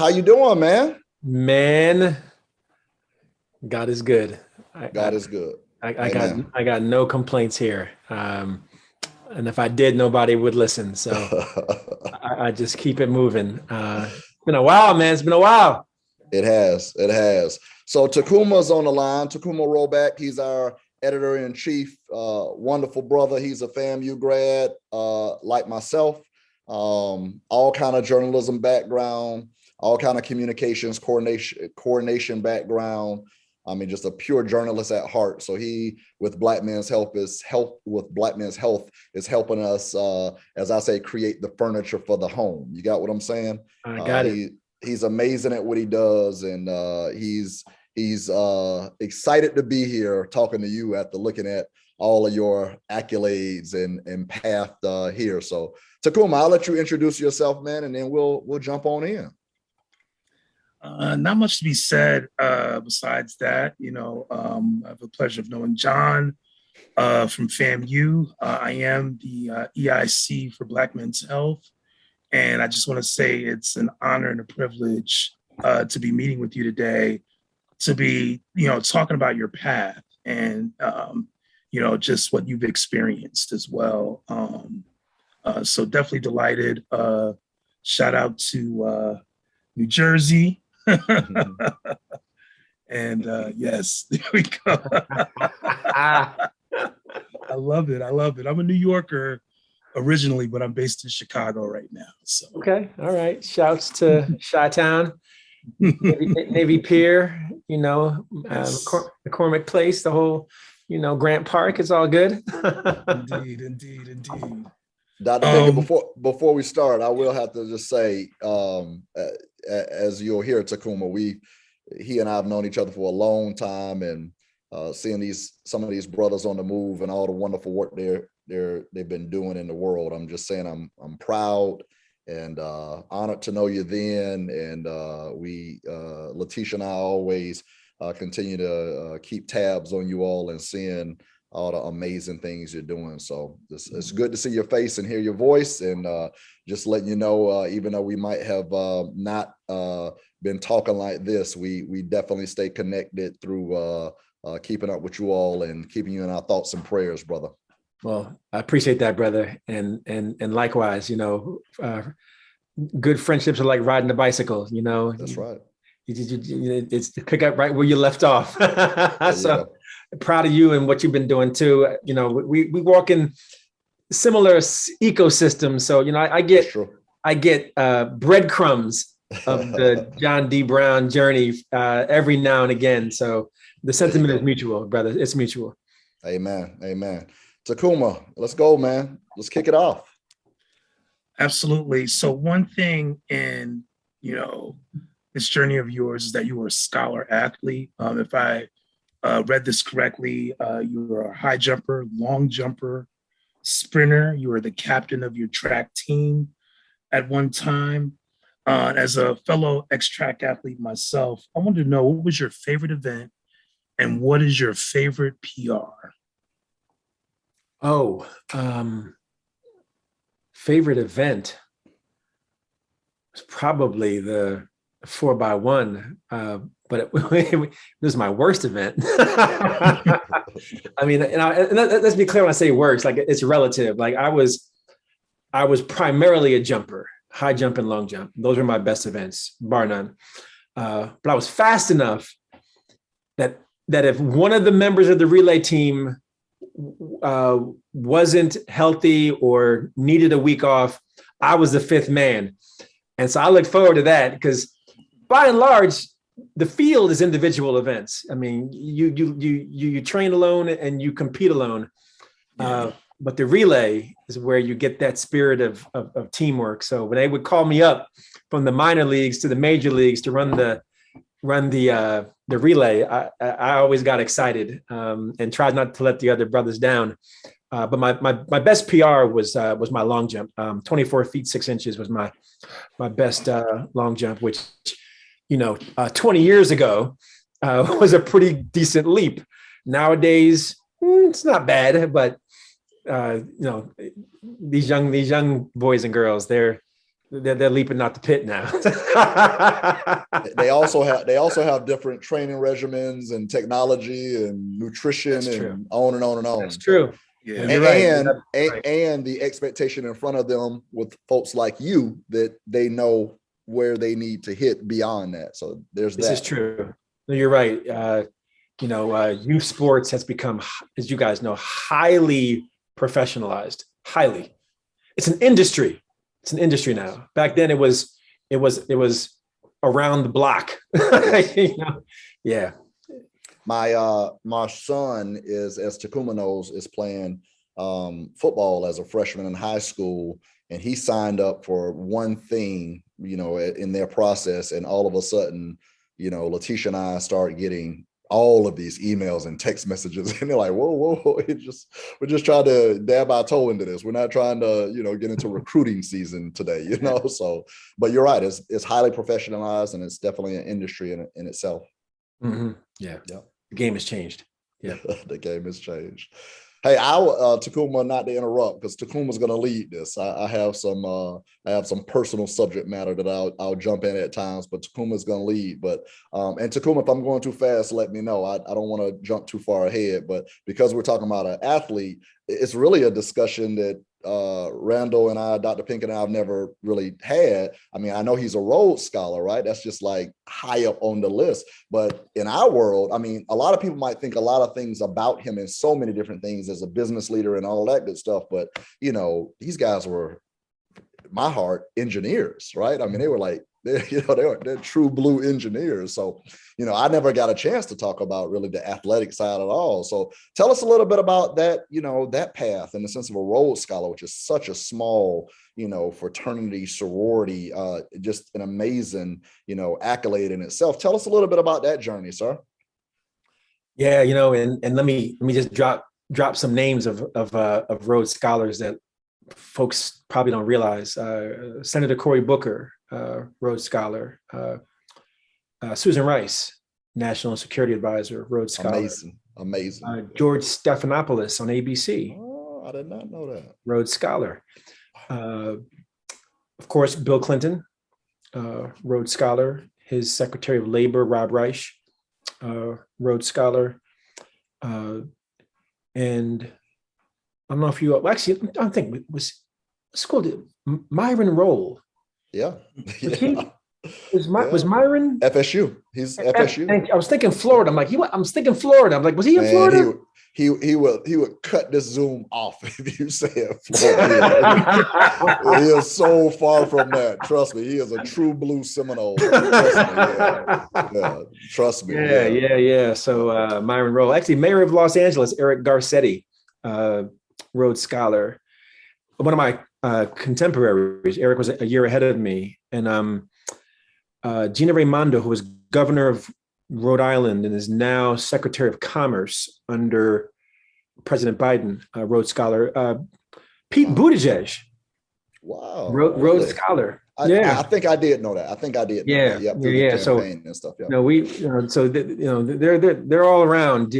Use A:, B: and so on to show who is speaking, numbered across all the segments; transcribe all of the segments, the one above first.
A: How you doing, man?
B: Man, God is good.
A: God is good.
B: I got
A: Amen.
B: I got no complaints here. And if I did, nobody would listen. So I just keep it moving. It's been a while, man. It's been a while.
A: It has. It has. So Tacuma's on the line. Tacuma Roeback. He's our editor in chief. Wonderful brother. He's a FAMU grad, like myself. All kind of journalism background, all kind of communications coordination background. I mean, just a pure journalist at heart. So he, with Black Men's Health, is helping us, as I say, create the furniture for the home. You got what I'm saying?
B: I
A: Uh,
B: got it.
A: he he's amazing at what he does, and he's excited to be here talking to you after looking at all of your accolades and path here. So Tacuma, I'll let you introduce yourself, man, and then we'll jump on in.
C: Not much to be said besides that. I have the pleasure of knowing John from FAMU. I am the EIC for Black Men's Health. And I just want to say it's an honor and a privilege to be meeting with you today, to be, talking about your path and, just what you've experienced as well. So definitely delighted. Shout out to New Jersey. And yes, there we go. I love it. I love it. I'm a New Yorker originally, but I'm based in Chicago right now. So
B: Okay. All right. Shouts to Chi-Town, Navy Pier,
C: yes,
B: McCormick Place, the whole, Grant Park. It's all good.
C: indeed.
A: Dr. Pinkett, before we start, I will have to just say, as you'll hear, Tacuma, he and I have known each other for a long time, and seeing some of these brothers on the move and all the wonderful work they've been doing in the world. I'm just saying I'm proud and honored to know you then, and Letitia and I always continue to keep tabs on you all and seeing all the amazing things you're doing. So it's good to see your face and hear your voice, and just letting you know, even though we might have not been talking like this, we definitely stay connected through keeping up with you all and keeping you in our thoughts and prayers, brother.
B: Well, I appreciate that, brother. And likewise, good friendships are like riding a bicycle,
A: That's right.
B: It's to pick up right where you left off.
A: There you
B: So
A: go.
B: proud of you and what you've been doing too. We walk in similar ecosystems. So,
A: That's true.
B: I get breadcrumbs of the John D. Brown journey every now and again. So the
A: There you
B: sentiment is
A: go.
B: mutual, brother. It's mutual.
A: Amen. Tacuma, let's go, man. Let's kick it off.
C: Absolutely. So one thing in, this journey of yours is that you were a scholar athlete. If I read this correctly, you were a high jumper, long jumper, sprinter. You were the captain of your track team at one time. As a fellow ex-track athlete myself, I wanted to know, what was your favorite event and what is your favorite PR?
B: Oh, favorite event was probably the 4x1, but it was my worst event. I mean, and let's be clear when I say worst, like it's relative. Like I was primarily a jumper, high jump and long jump. Those were my best events, bar none. But I was fast enough that if one of the members of the relay team wasn't healthy or needed a week off, I was the fifth man. And so I look forward to that, because by and large, the field is individual events. I mean, you train alone and you compete alone. But the relay is where you get that spirit of teamwork. So when they would call me up from the minor leagues to the major leagues to run the relay, I always got excited and tried not to let the other brothers down. But my best PR was my long jump. 24 feet 6 inches was my best long jump, which 20 years ago was a pretty decent leap. Nowadays, it's not bad, but these young boys and girls, they're they're leaping out the pit now.
A: They also have different training regimens and technology and nutrition and on and on and on.
B: That's true.
C: Yeah.
A: And,
B: right.
A: and the expectation in front of them with folks like you that they know where they need to hit beyond that. So there's
B: this is true. No, you're right. Youth sports has become, as you guys know, highly professionalized. Highly, it's an industry. It's an industry now. Back then, it was around the block. Yeah.
A: My son is, as Tacuma knows, is playing football as a freshman in high school, and he signed up for one thing, in their process, and all of a sudden, Letitia and I start getting all of these emails and text messages, and they're like, whoa, we're just trying to dab our toe into this. We're not trying to, get into recruiting season today, So, but you're right, it's highly professionalized, and it's definitely an industry in itself.
B: Mm-hmm. Yeah. The game has changed. Yeah.
A: The game has changed. Hey, Tacuma, not to interrupt, because Tacuma's going to lead this. I have some personal subject matter that I'll jump in at times, but Tacuma's going to lead. But and Tacuma, if I'm going too fast, let me know. I don't want to jump too far ahead, but because we're talking about an athlete, it's really a discussion that Randal and I, Dr. Pinkett and I, have never really had. I mean, I know he's a Rhodes Scholar, right? That's just like high up on the list. But in our world, I mean, a lot of people might think a lot of things about him and so many different things as a business leader and all that good stuff. But, these guys were, in my heart, engineers, right? I mean, they were like, they're true blue engineers. So, I never got a chance to talk about really the athletic side at all. So tell us a little bit about that, that path in the sense of a Rhodes Scholar, which is such a small, fraternity, sorority, just an amazing, accolade in itself. Tell us a little bit about that journey, sir.
B: Yeah, and let me just drop some names of Rhodes Scholars that folks probably don't realize. Senator Cory Booker, Rhodes Scholar. Susan Rice, National Security Advisor, Rhodes Scholar.
A: Amazing.
B: George Stephanopoulos on ABC.
A: Oh, I did not know that.
B: Rhodes Scholar. Of course, Bill Clinton, Rhodes Scholar. His Secretary of Labor, Rob Reich, Rhodes Scholar. And I don't know if you actually, I don't think it was school. Myron Roll.
A: Yeah.
B: Was Myron
A: FSU? He's FSU.
B: I was thinking Florida. I'm like, I'm thinking Florida. I'm like, was he in Florida?
A: He would cut this Zoom off if you said Florida. He is so far from that. Trust me, he is a true blue Seminole. Trust me.
B: Yeah. So Myron Roll, actually, Mayor of Los Angeles, Eric Garcetti, Rhodes Scholar. One of my contemporaries, Eric was a year ahead of me, and Gina Raimondo, who was governor of Rhode Island and is now Secretary of Commerce under President Biden, Rhodes Scholar. Pete Buttigieg,
A: wow,
B: Rhodes Scholar.
A: I think I did know that. Yeah.
B: So
A: and stuff. Yeah.
B: They're all around.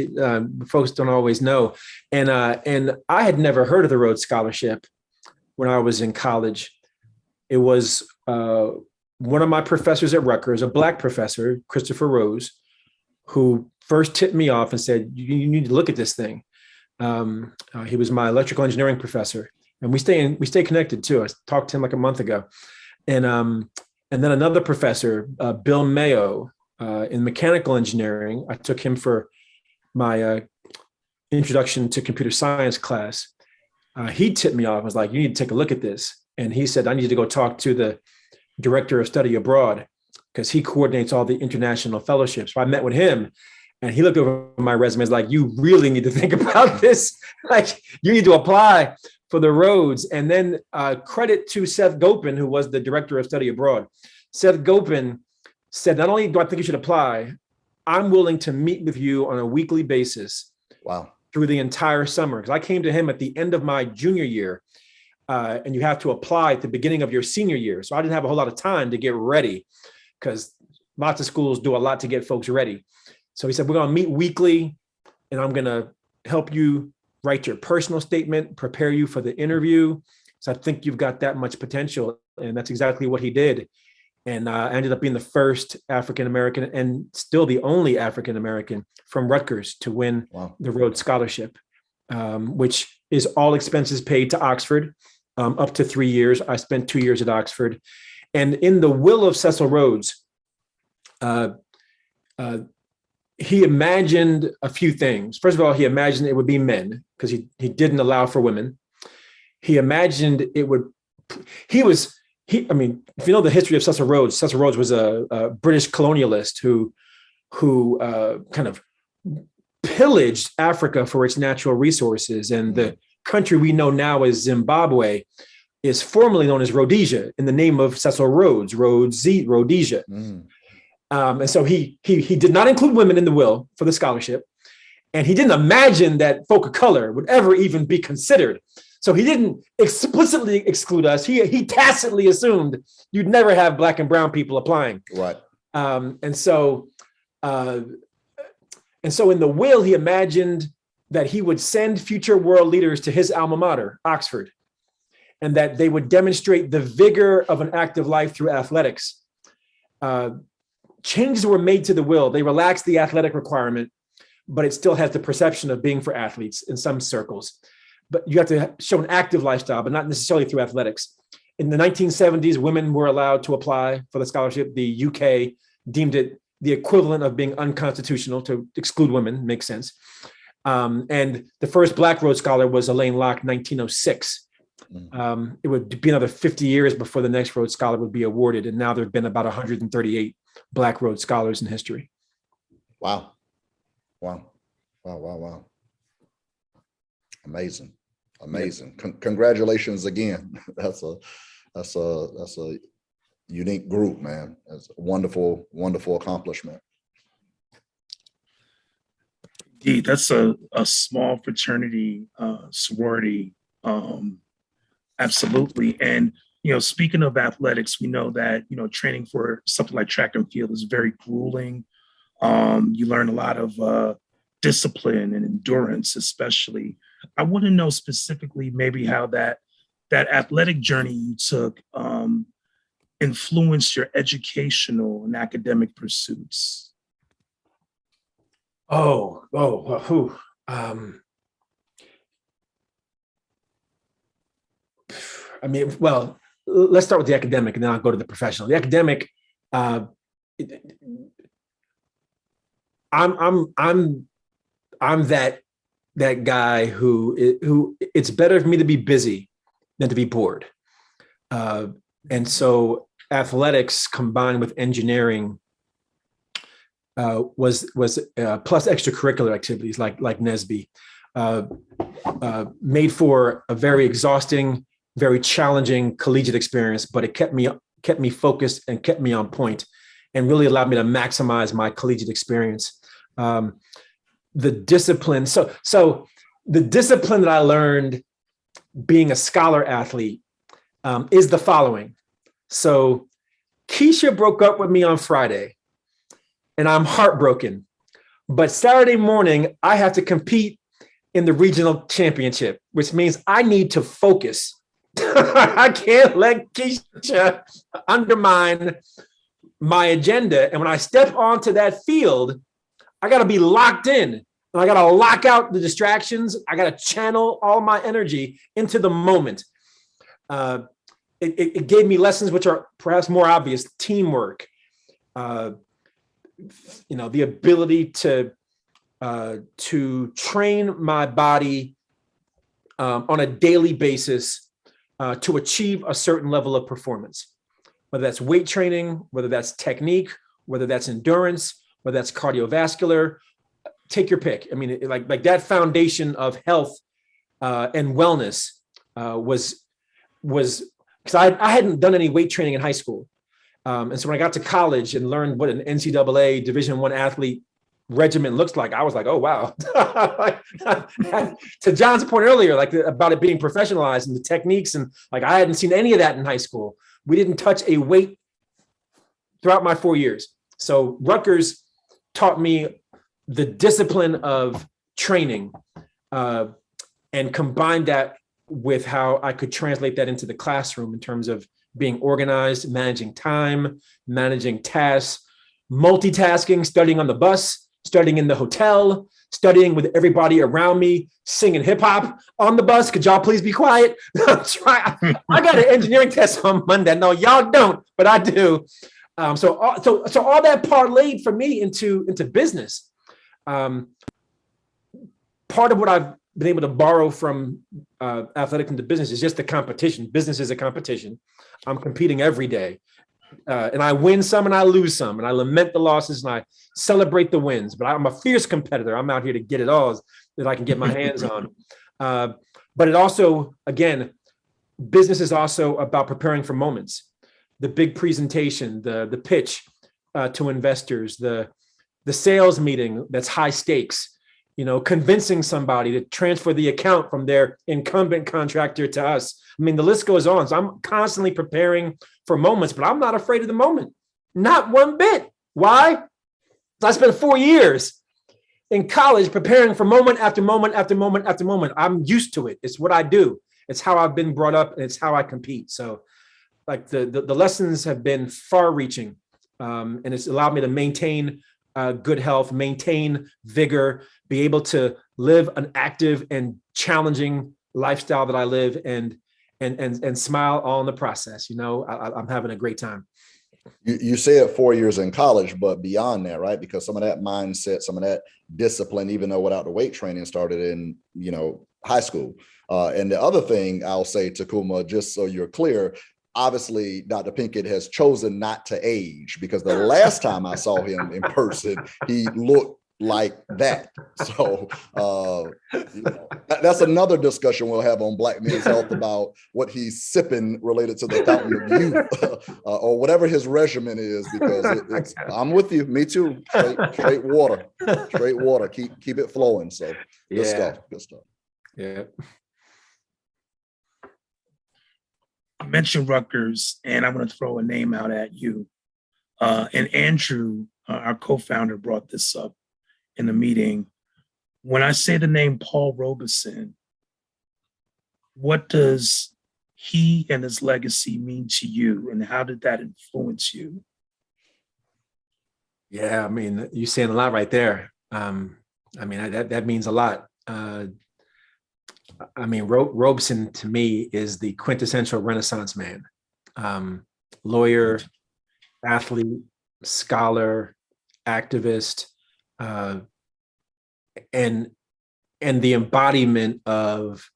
B: Folks don't always know, and I had never heard of the Rhodes Scholarship when I was in college. It was one of my professors at Rutgers, a Black professor, Christopher Rose, who first tipped me off and said, you need to look at this thing. He was my electrical engineering professor, and we stay connected too. I talked to him like a month ago. And then another professor, Bill Mayo, in mechanical engineering, I took him for my introduction to computer science class. He tipped me off and was like, you need to take a look at this. And he said, I need you to go talk to the director of study abroad, because he coordinates all the international fellowships. So I met with him, and he looked over my resume, and was like, you really need to think about this. Like, you need to apply for the Rhodes. And then credit to Seth Gopin, who was the director of study abroad. Seth Gopin said, not only do I think you should apply, I'm willing to meet with you on a weekly basis.
A: Wow.
B: Through the entire summer. Because I came to him at the end of my junior year, and you have to apply at the beginning of your senior year. So I didn't have a whole lot of time to get ready, because lots of schools do a lot to get folks ready. So he said, we're going to meet weekly, and I'm going to help you write your personal statement, prepare you for the interview, So I think you've got that much potential, and that's exactly what he did. And ended up being the first African-American and still the only African-American from Rutgers to win the Rhodes Scholarship, which is all expenses paid to Oxford, up to 3 years. I spent 2 years at Oxford. And in the will of Cecil Rhodes, he imagined a few things. First of all, he imagined it would be men because he didn't allow for women. He imagined it would, I mean, if you know the history of Cecil Rhodes was a British colonialist who kind of pillaged Africa for its natural resources. And the country we know now as Zimbabwe is formerly known as Rhodesia in the name of Cecil Rhodes, Rhodesia. And so he did not include women in the will for the scholarship. And he didn't imagine that folk of color would ever even be considered. So he didn't explicitly exclude us. He tacitly assumed you'd never have Black and brown people applying.
A: Right.
B: And so in the will, he imagined that he would send future world leaders to his alma mater, Oxford, and that they would demonstrate the vigor of an active life through athletics. Changes were made to the will. They relaxed the athletic requirement, but it still has the perception of being for athletes in some circles. But you have to show an active lifestyle, but not necessarily through athletics. In the 1970s, women were allowed to apply for the scholarship. The UK deemed it the equivalent of being unconstitutional to exclude women, makes sense. And the first Black Rhodes Scholar was Elaine Locke, 1906. It would be another 50 years before the next Rhodes Scholar would be awarded. And now there have been about 138 Black Rhodes Scholars in history.
A: Wow. Amazing. Congratulations again. That's a unique group, man. That's a wonderful accomplishment.
C: Indeed, that's a small fraternity, sorority. Absolutely. And, speaking of athletics, we know that, training for something like track and field is very grueling. You learn a lot of discipline and endurance, especially. I want to know specifically maybe how that athletic journey you took influenced your educational and academic pursuits.
B: I mean, well, let's start with the academic and then I'll go to the professional. The academic, I'm that guy who it's better for me to be busy than to be bored. And so athletics combined with engineering was plus extracurricular activities like NSBE made for a very exhausting, very challenging collegiate experience, but it kept me focused and kept me on point and really allowed me to maximize my collegiate experience. The discipline. So the discipline that I learned being a scholar athlete is the following. So Keisha broke up with me on Friday and I'm heartbroken, but Saturday morning I have to compete in the regional championship, which means I need to focus. I can't let Keisha undermine my agenda. And when I step onto that field, I got to be locked in and I got to lock out the distractions. I got to channel all my energy into the moment. It gave me lessons which are perhaps more obvious: teamwork, the ability to train my body on a daily basis to achieve a certain level of performance, whether that's weight training, whether that's technique, whether that's endurance, whether that's cardiovascular, take your pick. I mean, like that foundation of health and wellness was because I hadn't done any weight training in high school. And so when I got to college and learned what an NCAA Division I athlete regimen looks like, I was like, oh, wow. To John's point earlier, like about it being professionalized and the techniques, and like I hadn't seen any of that in high school. We didn't touch a weight throughout my 4 years. So Rutgers taught me the discipline of training and combined that with how I could translate that into the classroom in terms of being organized, managing time, managing tasks, multitasking, studying on the bus, studying in the hotel, studying with everybody around me, singing hip hop on the bus. Could y'all please be quiet? I got an engineering test on Monday. No, y'all don't, but I do. So all that parlayed for me into business. Part of what I've been able to borrow from athletic into business is just the competition. Business is a competition. I'm competing every day. And I win some and I lose some, and I lament the losses and I celebrate the wins, but I'm a fierce competitor. I'm out here to get it all that I can get my hands on. But it also, again, business is also about preparing for moments, the big presentation, the pitch to investors, the sales meeting that's high stakes, convincing somebody to transfer the account from their incumbent contractor to us. I mean, the list goes on. So I'm constantly preparing for moments, but I'm not afraid of the moment. Not one bit. Why? I spent 4 years in college preparing for moment after moment after moment after moment. I'm used to it. It's what I do. It's how I've been brought up, and it's how I compete. So like the lessons have been far reaching, and it's allowed me to maintain good health, maintain vigor, be able to live an active and challenging lifestyle that I live, and smile all in the process. I'm having a great time.
A: You said 4 years in college, but beyond that, right? Because some of that mindset, some of that discipline, even though without the weight training, started in, high school. And the other thing I'll say, Tacuma, just so you're clear, obviously Dr. Pinkett has chosen not to age, because the last time I saw him in person, he looked like that. So that's another discussion we'll have on Black Men's Health about what he's sipping related to the fountain of youth or whatever his regimen is, because I'm with you. Me too. Straight water. Keep it flowing. So good stuff.
C: Yeah. You mentioned Rutgers, and I'm going to throw a name out at you. And Andrew, our co-founder, brought this up in the meeting. When I say the name Paul Robeson, what does he and his legacy mean to you, and how did that influence you?
B: Yeah, I mean, you're saying a lot right there. That means a lot. Robeson to me is the quintessential Renaissance man. Lawyer, athlete, scholar, activist, and the embodiment of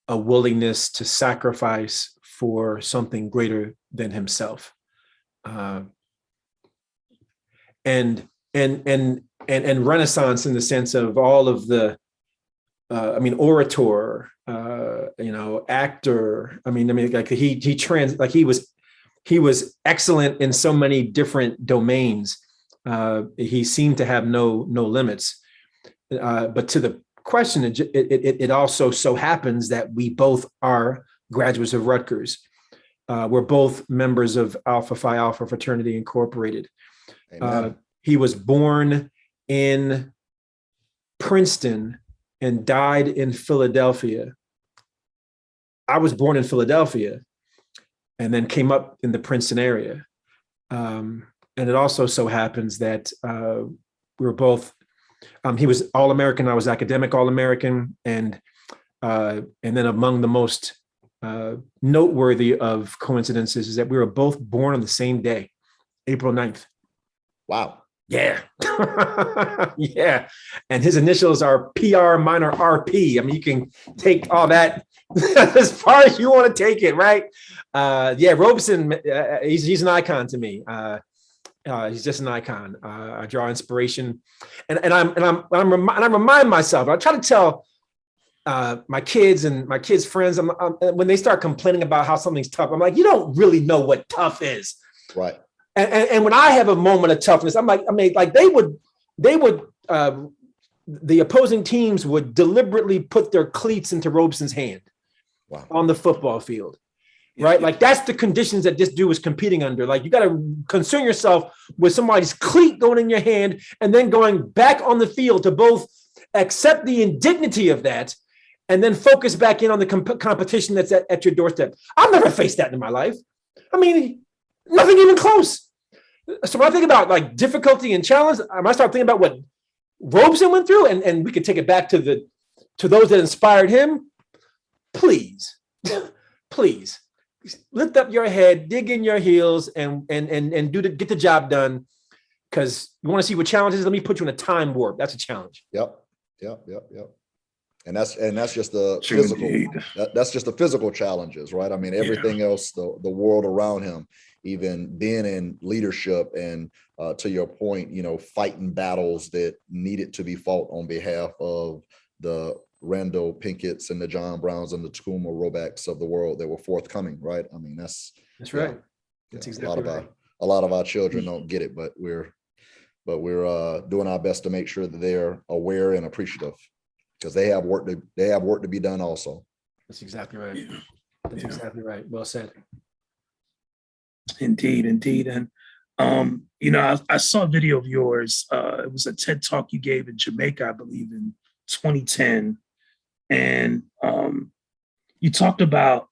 B: a willingness to sacrifice for something greater than himself. And Renaissance in the sense of all of the orator, actor. He was excellent in so many different domains. He seemed to have no limits. But to the question, it also so happens that we both are graduates of Rutgers. We're both members of Alpha Phi Alpha Fraternity Incorporated. He was born in Princeton and died in Philadelphia. I was born in Philadelphia and then came up in the Princeton area. And it also so happens that we were both, he was All-American, I was academic All-American, and then among the most noteworthy of coincidences is that we were both born on the same day, April 9th.
A: Wow.
B: Yeah. Yeah. And his initials are PR minor RP. I mean, you can take all that as far as you want to take it, right? Robeson, he's an icon to me. He's just an icon. I draw inspiration, and I remind myself. I try to tell my kids and my kids' friends, when they start complaining about how something's tough, I'm like, you don't really know what tough is,
A: right?
B: And when I have a moment of toughness, they would, the opposing teams would deliberately put their cleats into Robeson's hand.
A: Wow.
B: On the football field, right? Like that's the conditions that this dude was competing under. Like you got to concern yourself with somebody's cleat going in your hand and then going back on the field to both accept the indignity of that and then focus back in on the competition that's at your doorstep. I've never faced that in my life. I mean, nothing even close. So when I think about like difficulty and challenge, I might start thinking about what Robeson went through, and we could take it back to those that inspired him. Please, please lift up your head, dig in your heels, and get the job done. Because you want to see what challenges? Let me put you in a time warp. That's a challenge.
A: Yep. And that's just the physical. That's just the physical challenges, right? I mean, everything else, the world around him, even being in leadership, and to your point, fighting battles that needed to be fought on behalf of the Randal Pinketts and the John Browns and the Tacuma Roebacks of the world that were forthcoming, right? I mean, that's right. That's exactly right. A lot of our children don't get it, but we're doing our best to make sure that they're aware and appreciative, because they have work to be done also.
B: That's exactly right. That's exactly right. Well said.
C: Indeed. And I saw a video of yours. It was a TED Talk you gave in Jamaica, I believe, in 2010. And you talked about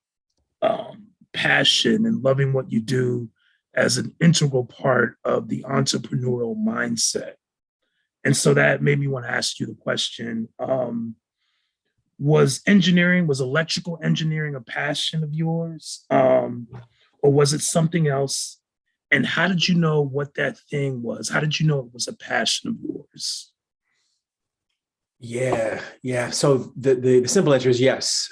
C: passion and loving what you do as an integral part of the entrepreneurial mindset. And so that made me want to ask you the question, was electrical engineering a passion of yours? Or was it something else? And how did you know what that thing was? How did you know it was a passion of yours?
B: Yeah. So the simple answer is yes.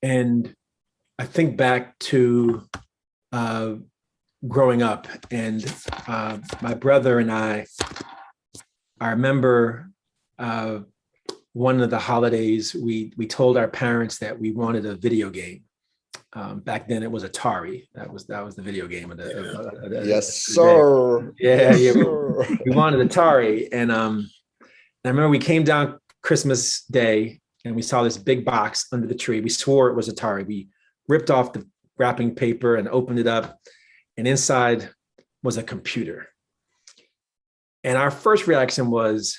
B: And I think back to growing up, and my brother and I remember one of the holidays, we told our parents that we wanted a video game. Back then it was Atari. That was the video game of the
A: yes, sir.
B: Yeah. We wanted Atari, and I remember we came down Christmas Day and we saw this big box under the tree. We swore it was Atari. We ripped off the wrapping paper and opened it up, and inside was a computer. And our first reaction was,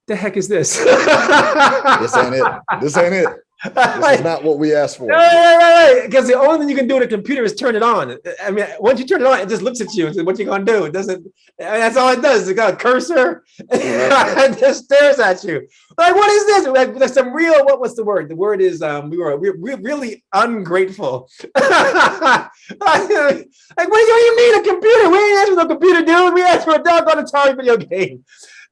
B: the heck is this?
A: This ain't it. This is not what we asked for.
B: Right. Because the only thing you can do with a computer is turn it on. I mean, once you turn it on, it just looks at you and says, what you gonna do? It doesn't, that's all it does. It's got a cursor and just stares at you. Like, what is this? Like, there's some real, what's the word? The word is, we're really ungrateful. Like, what do you mean a computer? We ain't asked for no computer, dude. We asked for a doggone Atari video game.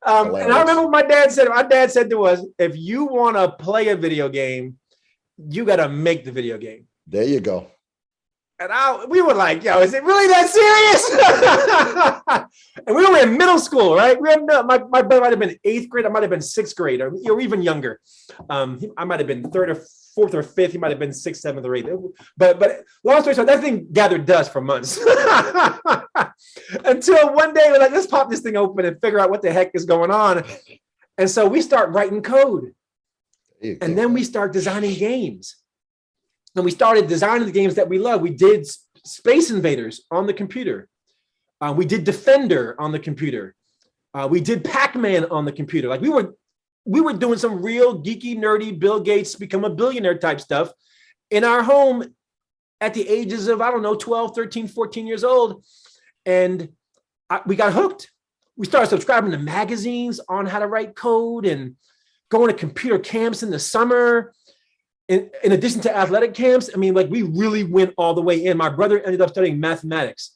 B: And I remember what my dad said. My dad said to us, if you want to play a video game, you got to make the video game.
A: There you go.
B: And we were like, yo, is it really that serious? And we were in middle school, right? My brother might have been 8th grade. I might have been 6th grade, or even younger. I might have been 3rd or 4th or 5th. He might have been 6th, 7th, or 8th. But long story short, that thing gathered dust for months. Until one day we're like, let's pop this thing open and figure out what the heck is going on. And so we start writing code. And then we start designing games. And we started designing the games that we love. We did Space Invaders on the computer. We did Defender on the computer. We did Pac-Man on the computer. Like we were doing some real geeky, nerdy, Bill Gates become a billionaire type stuff in our home at the ages of, 12, 13, 14 years old. And we got hooked. We started subscribing to magazines on how to write code and going to computer camps in the summer. In addition to athletic camps, I mean, like we really went all the way in. My brother ended up studying mathematics.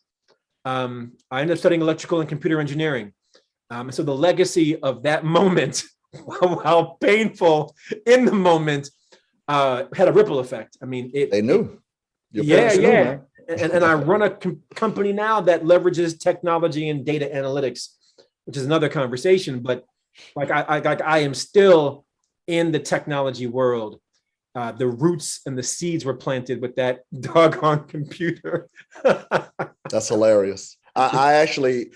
B: I ended up studying electrical and computer engineering. And so the legacy of that moment, while painful in the moment, had a ripple effect. I mean,
A: they knew.
B: Yeah. And I run a company now that leverages technology and data analytics, which is another conversation. But like I am still in the technology world. The roots and the seeds were planted with that doggone computer.
A: That's hilarious. I actually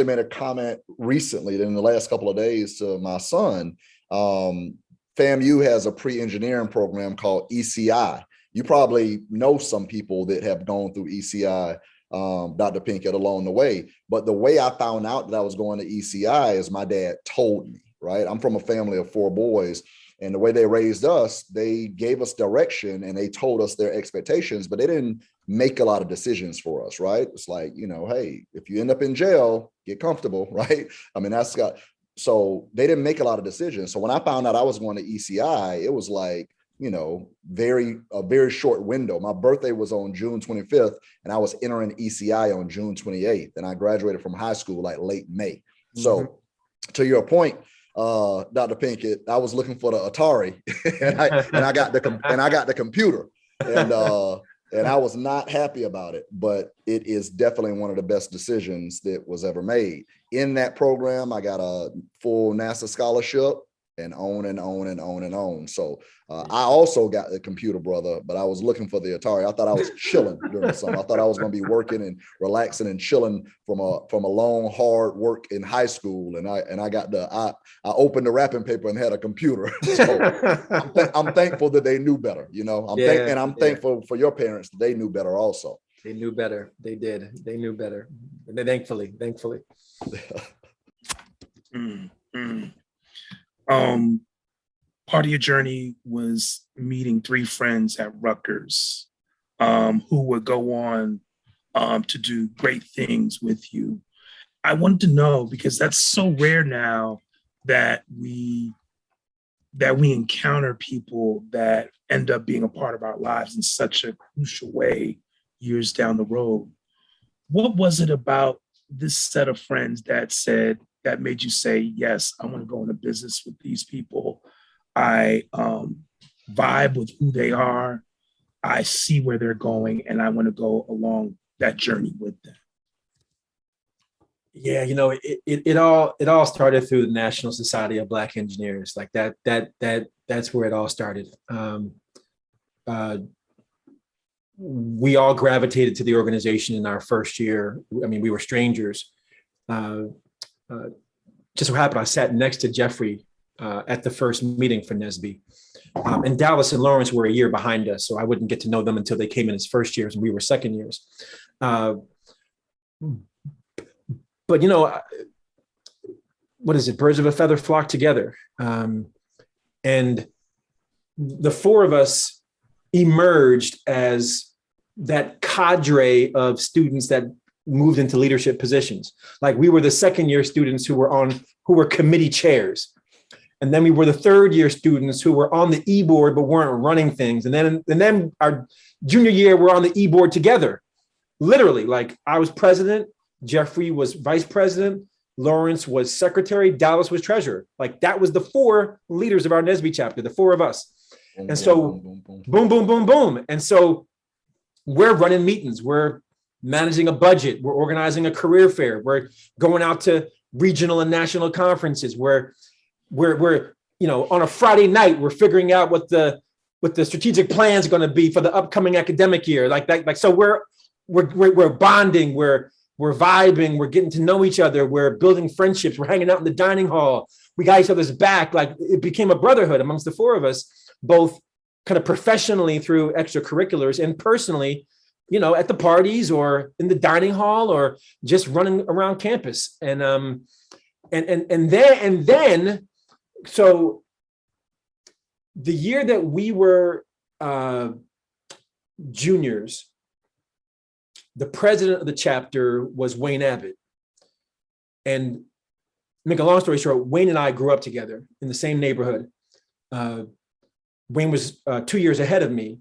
A: made a comment recently in the last couple of days to my son. FAMU has a pre-engineering program called ECI. You probably know some people that have gone through ECI, Dr. Pinkett, along the way. But the way I found out that I was going to ECI is my dad told me. right? I'm from a family of 4 boys. And the way they raised us, they gave us direction and they told us their expectations, but they didn't make a lot of decisions for us, right? It's like, hey, if you end up in jail, get comfortable, right? I mean, so they didn't make a lot of decisions. So when I found out I was going to ECI, it was like, a very short window. My birthday was on June 25th and I was entering ECI on June 28th. And I graduated from high school like late May. Mm-hmm. So to your point, Dr. Pinkett, I was looking for the Atari and I got the computer and I was not happy about it, but it is definitely one of the best decisions that was ever made. In that program, I got a full NASA scholarship and on and on and on and on. So I also got the computer, brother, but I was looking for the Atari. I thought I was chilling during the summer. I thought I was going to be working and relaxing and chilling from a long, hard work in high school. And I opened the wrapping paper and had a computer. So I'm thankful that they knew better, I'm thankful for your parents that they knew better also.
B: They knew better. They did. They knew better. Thankfully.
C: Part of your journey was meeting 3 friends at Rutgers who would go on to do great things with you. I wanted to know, because that's so rare now that we encounter people that end up being a part of our lives in such a crucial way years down the road. What was it about this set of friends that made you say, yes, I want to go into business with these people? I vibe with who they are. I see where they're going, and I want to go along that journey with them.
B: Yeah, it all started through the National Society of Black Engineers. Like that's where it all started. We all gravitated to the organization in our first year. I mean, we were strangers. Just so happened I sat next to Jeffrey at the first meeting for NSBE. And Dallas and Lawrence were a year behind us, so I wouldn't get to know them until they came in as first years and we were second years. But what is it? Birds of a feather flock together. And the 4 of us emerged as that cadre of students that moved into leadership positions. Like we were the second year students who were committee chairs. And then we were the third year students who were on the e-board but weren't running things. And then our junior year, we're on the e-board together. Literally, like I was president, Jeffrey was vice president, Lawrence was secretary, Dallas was treasurer. Like that was the 4 leaders of our NSBE chapter, the 4 of us. And so boom, boom, boom, boom. And so we're running meetings, we're managing a budget, we're organizing a career fair, we're going out to regional and national conferences, we're on a Friday night, we're figuring out what the strategic plan is going to be for the upcoming academic year. So we're bonding, we're vibing, we're getting to know each other, we're building friendships, we're hanging out in the dining hall, we got each other's back. Like it became a brotherhood amongst the 4 of us, both kind of professionally through extracurriculars and personally, at the parties or in the dining hall or just running around campus. And then so the year that we were juniors, the president of the chapter was Wayne Abbott. And to make a long story short, Wayne and I grew up together in the same neighborhood. Wayne was 2 years ahead of me,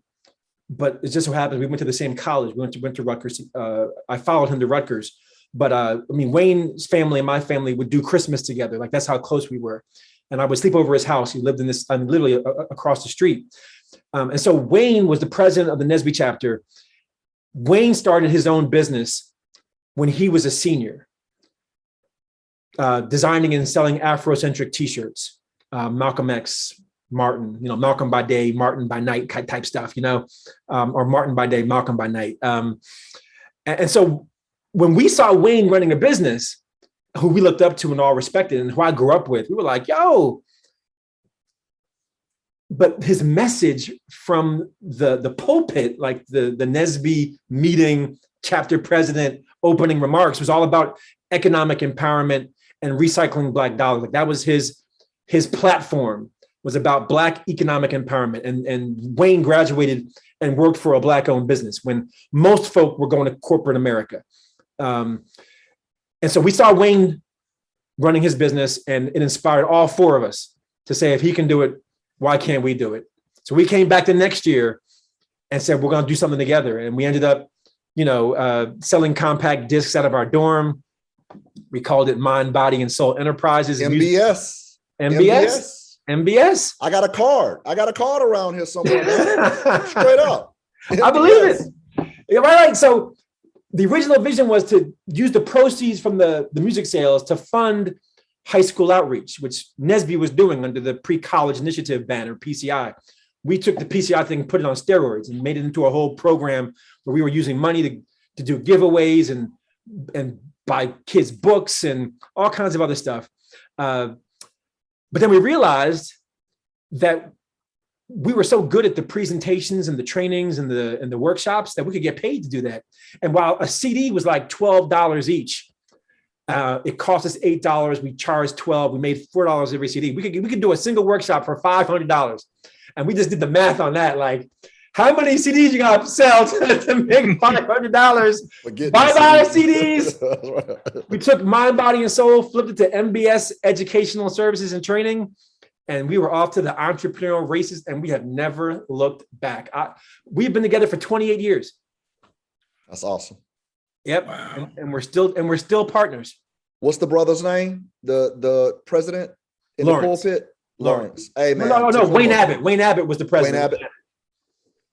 B: but it just so happens we went to the same college. We went to Rutgers. I followed him to Rutgers. But Wayne's family and my family would do Christmas together. Like that's how close we were. And I would sleep over his house. He lived in this, literally across the street. And so Wayne was the president of the NSBE chapter. Wayne started his own business when he was a senior, designing and selling Afrocentric t-shirts, Malcolm X, Martin, Malcolm by day, Martin by night type stuff, or Martin by day, Malcolm by night. And so when we saw Wayne running a business, who we looked up to and all respected and who I grew up with, we were like, yo. But his message from the pulpit, like the NSBE meeting chapter president opening remarks, was all about economic empowerment and recycling Black dollars. Like that was his his platform was about Black economic empowerment. And Wayne graduated and worked for a Black-owned business when most folk were going to corporate America. And so we saw Wayne running his business, and it inspired all four of us to say, if he can do it, why can't we do it? So we came back the next year and said, we're going to do something together. And we ended up, selling compact discs out of our dorm. We called it Mind, Body, and Soul Enterprises.
A: MBS.
B: MBS.
A: I got a card around here somewhere, man. Straight up.
B: I believe it. Yeah, right. So the original vision was to use the proceeds from the music sales to fund high school outreach, which NSBE was doing under the Pre-College Initiative banner, PCI. We took the PCI thing, put it on steroids, and made it into a whole program where we were using money to do giveaways and buy kids books and all kinds of other stuff. But then we realized that we were so good at the presentations and the trainings and the workshops that we could get paid to do that. And while a CD was like $12 each, it cost us $8. We charged $12. We made $4 every CD. We could do a single workshop for $500. And we just did the math on that. Like, how many CDs you got to sell to make $500? Buy CDs. We took Mind, Body, and Soul, flipped it to MBS, Educational Services and Training. And we were off to the entrepreneurial races, and we have never looked back. We've been together for 28 years.
A: That's awesome.
B: Yep. Wow. And we're still partners.
A: What's the brother's name? The president in
B: Lawrence.
A: The pulpit? Lawrence. Hey, man.
B: No. Wayne Abbott. Wayne Abbott was the president.
A: Wayne Abbott.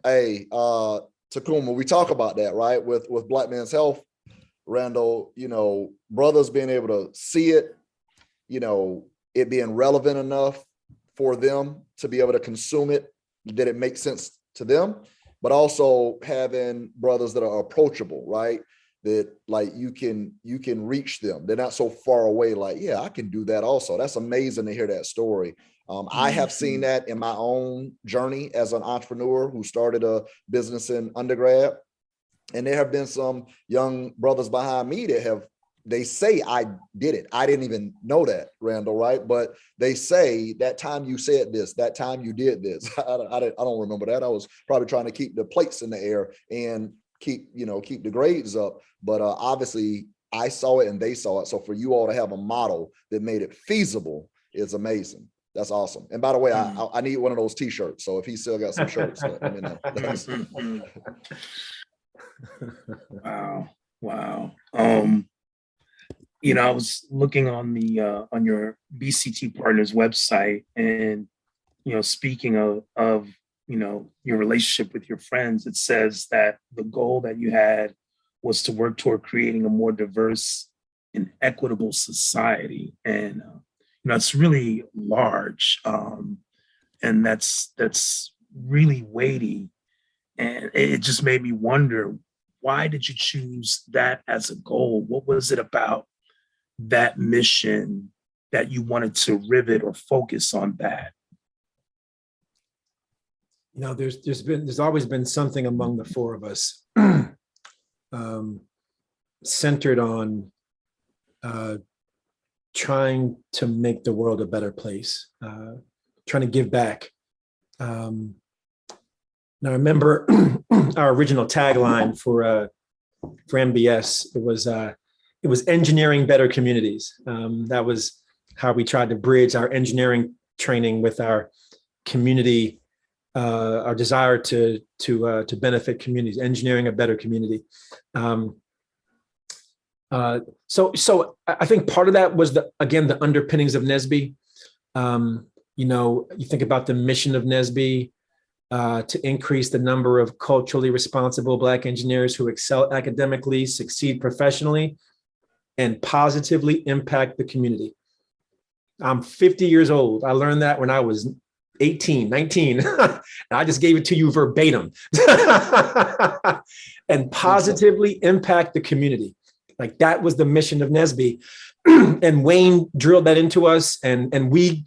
A: Hey, Tacuma, we talk about that, right? With Black Men's Health, Randall, brothers being able to see it, it being relevant enough for them to be able to consume it, that it makes sense to them, but also having brothers that are approachable, right? That like you can reach them. They're not so far away. Like, yeah, I can do that also. That's amazing to hear that story. I have seen that in my own journey as an entrepreneur who started a business in undergrad. And there have been some young brothers behind me that they say I did it. I didn't even know that, Randall, right? But they say that time you said this, that time you did this. I don't remember that. I was probably trying to keep the plates in the air and keep the grades up. But obviously I saw it and they saw it. So for you all to have a model that made it feasible is amazing. That's awesome. And by the way, I need one of those t-shirts. So if he still got some shirts, let me know.
C: Wow. I was looking on on your BCT Partners website, and speaking of your relationship with your friends, it says that the goal that you had was to work toward creating a more diverse and equitable society, and it's really large, and that's really weighty, and it just made me wonder, why did you choose that as a goal? What was it about that mission that you wanted to rivet or focus on that?
B: There's always been something among the four of us centered on trying to make the world a better place, trying to give back. Now I remember our original tagline for MBS. It was engineering better communities. That was how we tried to bridge our engineering training with our community, our desire to benefit communities, engineering a better community. So I think part of that was the underpinnings of NSBE. You think about the mission of NSBE, to increase the number of culturally responsible Black engineers who excel academically, succeed professionally, and positively impact the community. I'm 50 years old. I learned that when I was 18, 19. And I just gave it to you verbatim. And positively impact the community. Like, that was the mission of NSBE. And Wayne drilled that into us, and we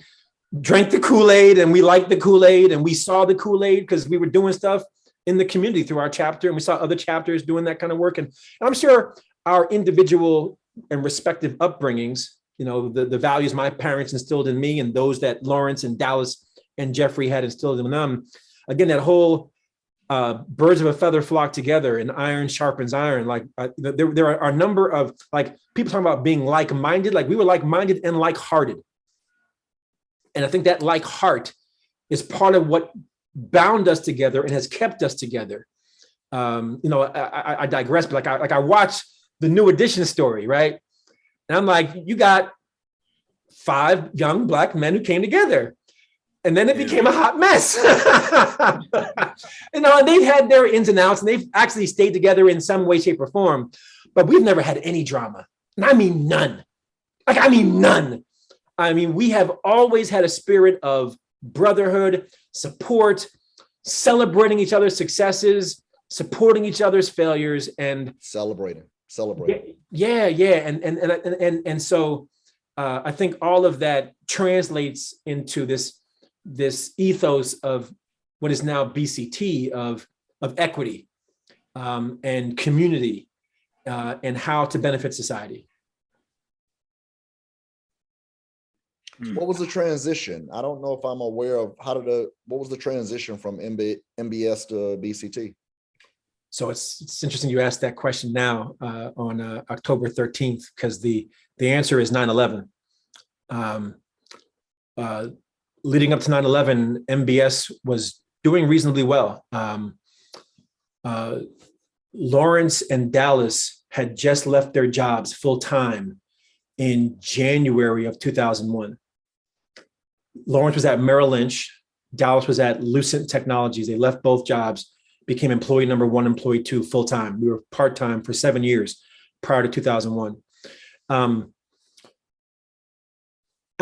B: drank the Kool-Aid, and we liked the Kool-Aid, and we saw the Kool-Aid because we were doing stuff in the community through our chapter, and we saw other chapters doing that kind of work. And I'm sure our individual and respective upbringings the values my parents instilled in me and those that Lawrence and Dallas and Jeffrey had instilled in them. Again, that whole birds of a feather flock together and iron sharpens iron. Like there are a number of like people talking about being like-minded, like we were like-minded and like-hearted. And I think that like heart is part of what bound us together and has kept us together. I digress, but I watch the New Edition story, right? And I'm like, you got 5 young Black men who came together. And then it became a hot mess. And they've had their ins and outs, and they've actually stayed together in some way, shape, or form. But we've never had any drama. And I mean none. None. We have always had a spirit of brotherhood, support, celebrating each other's successes, supporting each other's failures, and
A: celebrating.
B: Yeah. And so I think all of that translates into this ethos of what is now BCT of equity and community and how to benefit society.
A: What was the transition? I don't know if I'm aware of what was the transition from MBS to BCT?
B: So it's interesting you asked that question now on October 13th, because the answer is 9/11. Leading up to 9/11, MBS was doing reasonably well. Lawrence and Dallas had just left their jobs full-time in January of 2001. Lawrence was at Merrill Lynch. Dallas was at Lucent Technologies. They left both jobs, became employee number 1, employee 2 full-time. We were part-time for 7 years prior to 2001.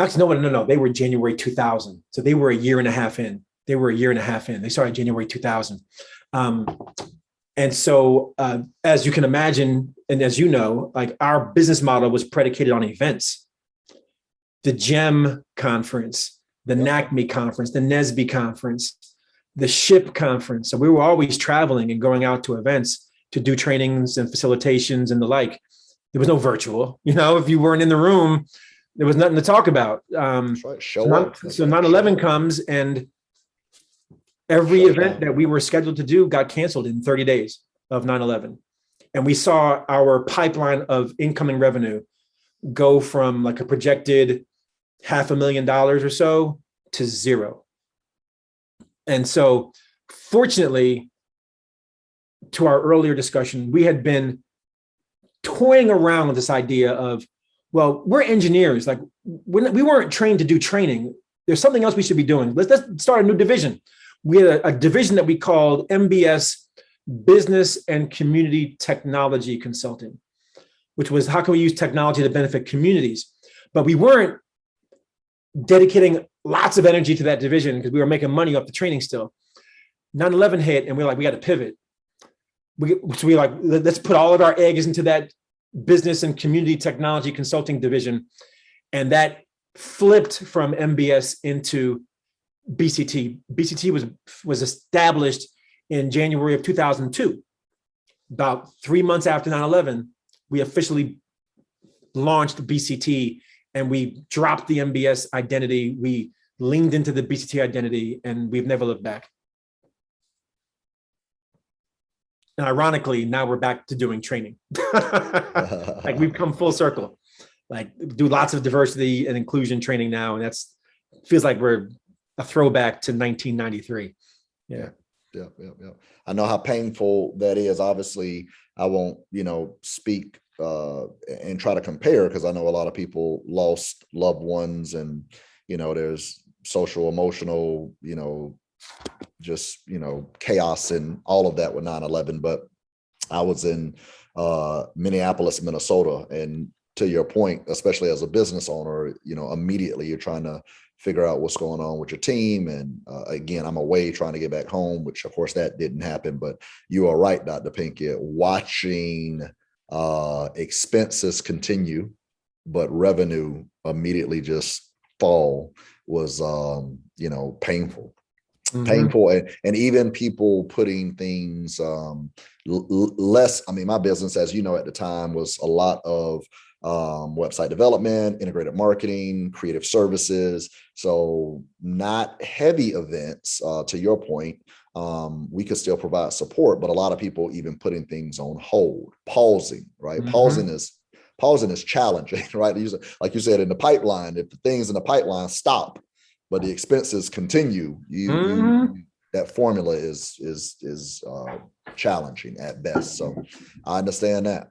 B: Actually, no. They were January 2000. So they were a year and a half in. They started January 2000. And so as you can imagine, and as you know, like our business model was predicated on events. The GEM conference, the NACME conference, the NESB conference, the SHIP conference. So we were always traveling and going out to events to do trainings and facilitations and the like. There was no virtual, if you weren't in the room, there was nothing to talk about.
A: That's right. Show up.
B: So 9/11 comes, and every event that we were scheduled to do got canceled in 30 days of 9/11. And we saw our pipeline of incoming revenue go from like a projected $500,000 or so to 0. And so fortunately, to our earlier discussion, we had been toying around with this idea of, well, we're engineers. Like we weren't trained to do training. There's something else we should be doing. Let's start a new division. We had a division that we called MBS Business and Community Technology Consulting, which was how can we use technology to benefit communities? But we weren't dedicating lots of energy to that division because we were making money off the training still. 9/11 hit, and we were like, we got to pivot. So we like, let's put all of our eggs into that business and community technology consulting division. And that flipped from MBS into BCT. BCT was established in January of 2002. About 3 months after 9/11, we officially launched BCT, and we dropped the MBS identity. We leaned into the BCT identity, and we've never looked back. And ironically, now we're back to doing training. Like we've come full circle. Like do lots of diversity and inclusion training now, and that's feels like we're a throwback to 1993. Yeah.
A: I know how painful that is. Obviously, I won't, speak and try to compare because I know a lot of people lost loved ones, and there's social, emotional, just chaos and all of that with 9/11. But I was in Minneapolis, Minnesota, and to your point, especially as a business owner, immediately you're trying to figure out what's going on with your team. And again, I'm away trying to get back home, which of course that didn't happen. But you are right, Dr. Pinkett, watching expenses continue, but revenue immediately just fall was, painful. painful, and even people putting things less. I mean, my business, as you know, at the time was a lot of website development, integrated marketing, creative services. So not heavy events, to your point. We could still provide support, but a lot of people even putting things on hold, pausing, right? Pausing is challenging, right? Like you said, in the pipeline, if the things in the pipeline stop, but the expenses continue, that formula is challenging at best. So I understand that.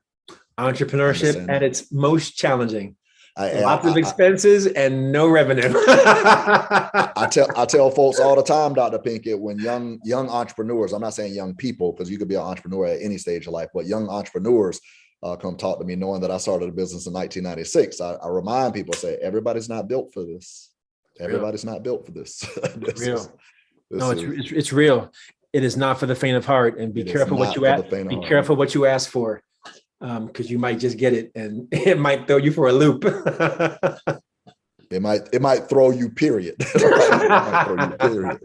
B: Entrepreneurship at its most challenging. Lots of expenses and no revenue.
A: I tell folks all the time, Dr. Pinkett, when young entrepreneurs, I'm not saying young people, because you could be an entrepreneur at any stage of life, but young entrepreneurs come talk to me knowing that I started a business in 1996. I remind people, say, everybody's not built for this. Everybody's not built for this.
B: It's real. It is not for the faint of heart, and be careful what you ask. Be careful what you ask for, because you might just get it, and it might throw you for a loop.
A: It might throw you. Period. It might throw you, period.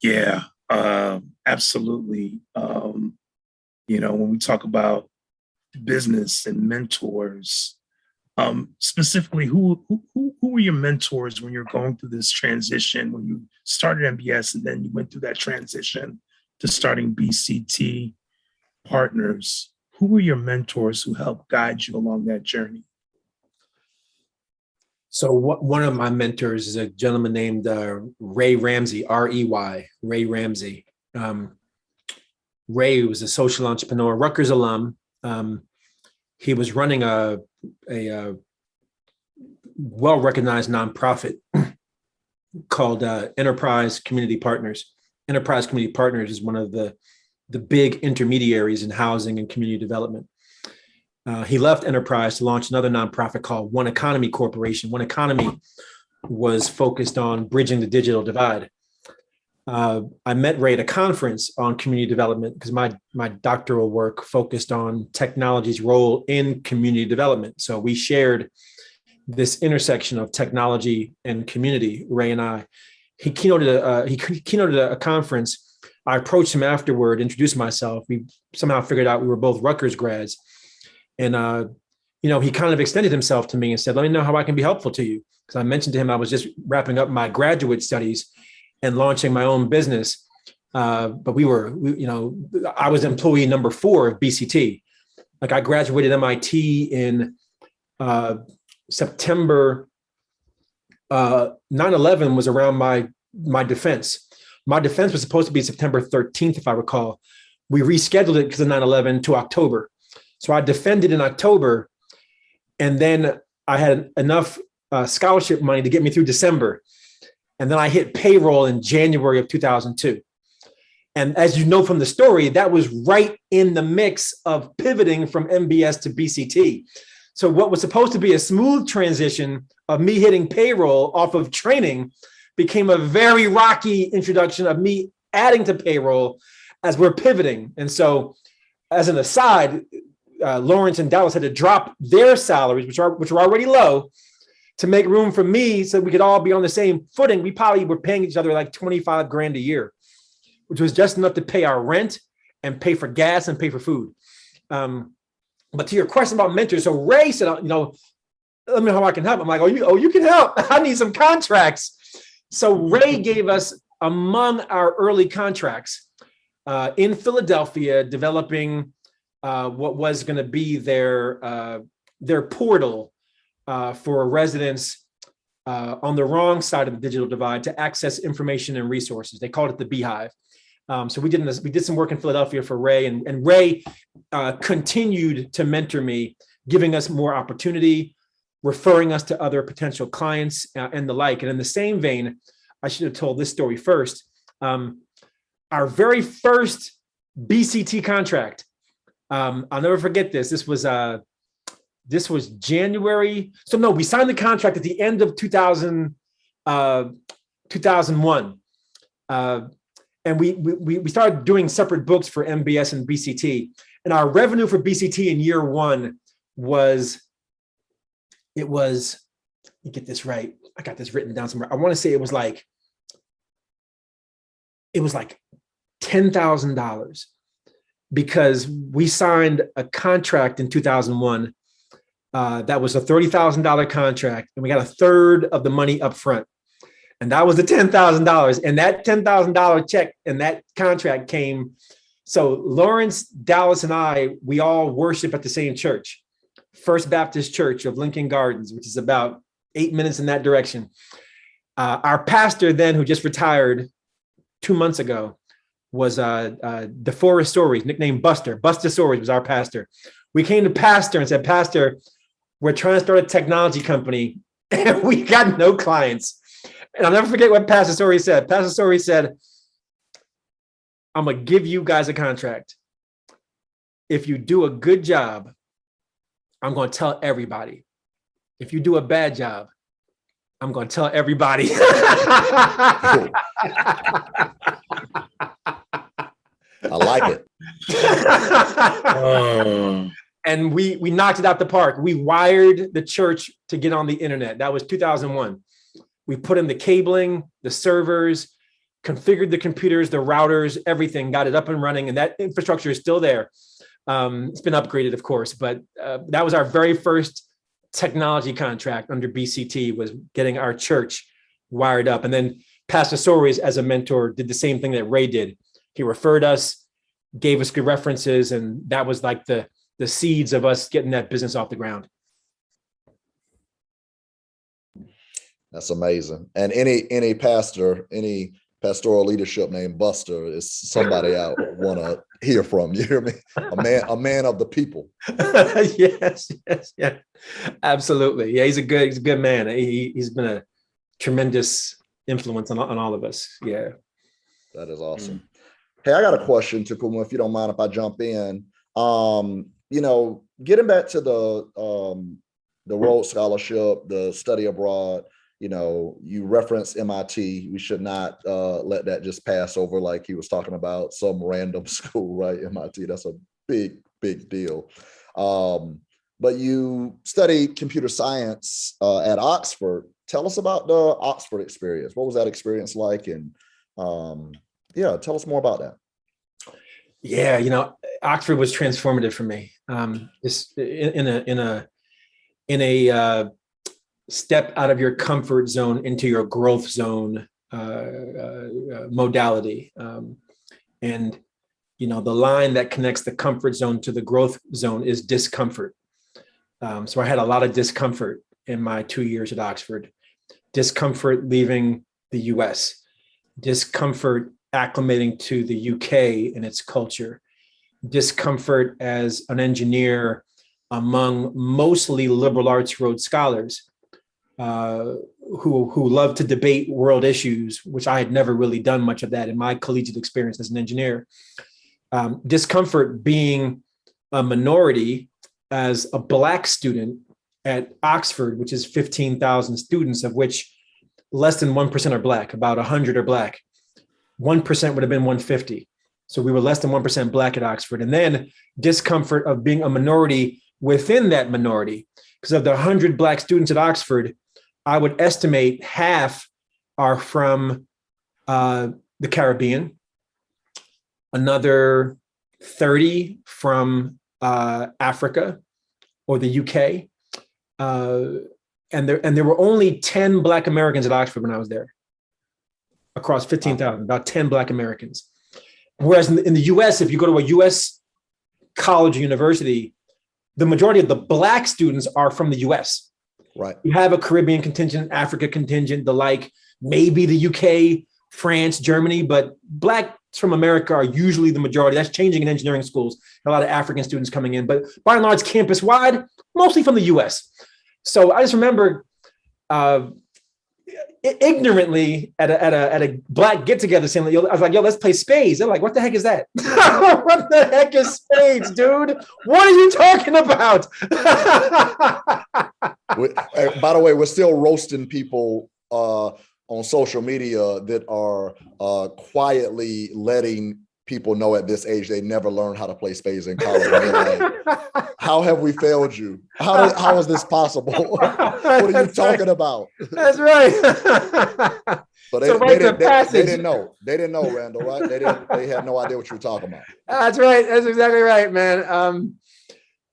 C: Yeah, absolutely. When we talk about business and mentors, specifically, who were your mentors when you're going through this transition, when you started MBS and then you went through that transition to starting BCT Partners? Who were your mentors who helped guide you along that journey?
B: So one of my mentors is a gentleman named Ray Ramsey, R-E-Y, Ray Ramsey. Ray was a social entrepreneur, Rutgers alum. He was running a well-recognized nonprofit called Enterprise Community Partners. Enterprise Community Partners is one of the big intermediaries in housing and community development. He left Enterprise to launch another nonprofit called One Economy Corporation. One Economy was focused on bridging the digital divide. I met Ray at a conference on community development because my doctoral work focused on technology's role in community development. So we shared this intersection of technology and community, Ray and I. He keynoted a conference. I approached him afterward, introduced myself. We somehow figured out we were both Rutgers grads. And, he kind of extended himself to me and said, let me know how I can be helpful to you. Because I mentioned to him I was just wrapping up my graduate studies and launching my own business. But I was employee number 4 of BCT. Like I graduated MIT in September. 9/11 was around my defense. My defense was supposed to be September 13th, if I recall. We rescheduled it because of 9/11 to October. So I defended in October, and then I had enough scholarship money to get me through December. And then I hit payroll in January of 2002. And as you know from the story, that was right in the mix of pivoting from MBS to BCT. So what was supposed to be a smooth transition of me hitting payroll off of training became a very rocky introduction of me adding to payroll as we're pivoting. And so as an aside, Lawrence and Dallas had to drop their salaries, which were already low, to make room for me so we could all be on the same footing. We probably were paying each other like $25,000 a year, which was just enough to pay our rent and pay for gas and pay for food. But to your question about mentors, so Ray said, let me know how I can help. I'm like, you can help. I need some contracts. So Ray gave us, among our early contracts, in Philadelphia, developing what was going to be their portal for residents on the wrong side of the digital divide to access information and resources. They called it the Beehive. So we did some work in Philadelphia for Ray, and Ray continued to mentor me, giving us more opportunity, referring us to other potential clients and the like. And in the same vein, I should have told this story first. Our very first BCT contract, I'll never forget this. This was January. So no, we signed the contract at the end of 2001. And we started doing separate books for MBS and BCT. And our revenue for BCT in year 1 was it was, you get this right. I got this written down somewhere. I want to say it was like $10,000 because we signed a contract in 2001 that was a $30,000 contract, and we got a third of the money up front. And that was the $10,000. And that $10,000 check and that contract came. So Lawrence, Dallas, and I, we all worship at the same church, First Baptist Church of Lincoln Gardens, which is about 8 minutes in that direction. Our pastor then, who just retired 2 months ago, was DeForest Stories, nicknamed Buster. Buster Stories was our pastor. We came to pastor and said, Pastor, we're trying to start a technology company and we got no clients. And I'll never forget what Pastor Story said. Pastor Story said, I'm going to give you guys a contract. If you do a good job, I'm going to tell everybody. If you do a bad job, I'm going to tell everybody.
A: I like it.
B: And we knocked it out the park. We wired the church to get on the internet. That was 2001. We put in the cabling, the servers, configured the computers, the routers, everything, got it up and running. And that infrastructure is still there. It's been upgraded, of course, but that was our very first technology contract under BCT, was getting our church wired up. And then Pastor Soares, as a mentor, did the same thing that Ray did. He referred us, gave us good references, and that was like the seeds of us getting that business off the ground.
A: That's amazing. And any pastor, any pastoral leadership named Buster is somebody I want to hear from. You hear me? A man of the people.
B: Yes, yeah, absolutely. Yeah, he's a good man. He's been a tremendous influence on all of us. Yeah,
A: that is awesome. Hey, I got a question, Tacuma, if you don't mind if I jump in. Getting back to the Rhodes Scholarship, the study abroad. You reference MIT. We should not let that just pass over like he was talking about some random school, right? MIT, that's a big, big deal. But you studied computer science at Oxford. Tell us about the Oxford experience. What was that experience like? And tell us more about that.
B: Yeah, Oxford was transformative for me. Just in a step out of your comfort zone into your growth zone modality. And the line that connects the comfort zone to the growth zone is discomfort. So I had a lot of discomfort in my 2 years at Oxford. Discomfort leaving the US, discomfort acclimating to the UK and its culture, discomfort as an engineer among mostly liberal arts Rhodes scholars who love to debate world issues, which I had never really done much of that in my collegiate experience as an engineer. Discomfort being a minority as a Black student at Oxford, which is 15,000 students, of which less than 1% are Black, about 100 are Black. 1% would have been 150. So we were less than 1% Black at Oxford. And then discomfort of being a minority within that minority. Because of the 100 Black students at Oxford, I would estimate half are from the Caribbean, another 30 from Africa or the UK. And there were only 10 Black Americans at Oxford when I was there, across 15,000, about 10 Black Americans. Whereas in the US, if you go to a US college or university, the majority of the Black students are from the US.
A: Right.
B: You have a Caribbean contingent, Africa contingent, the like, maybe the UK, France, Germany, but Blacks from America are usually the majority. That's changing in engineering schools. A lot of African students coming in, but by and large, campus wide, mostly from the US. So I just remember ignorantly at a Black get together saying, I was like, yo, let's play spades. They're like, what the heck is that? What the heck is spades, dude? What are you talking about?
A: By the way, we're still roasting people on social media that are quietly letting people know at this age they never learned how to play spades in college. And they're like, how have we failed you? How is this possible? What are you talking about?
B: That's right.
A: So they didn't know. They didn't know, Randall, right? They had no idea what you were talking about.
B: That's right. That's exactly right, man.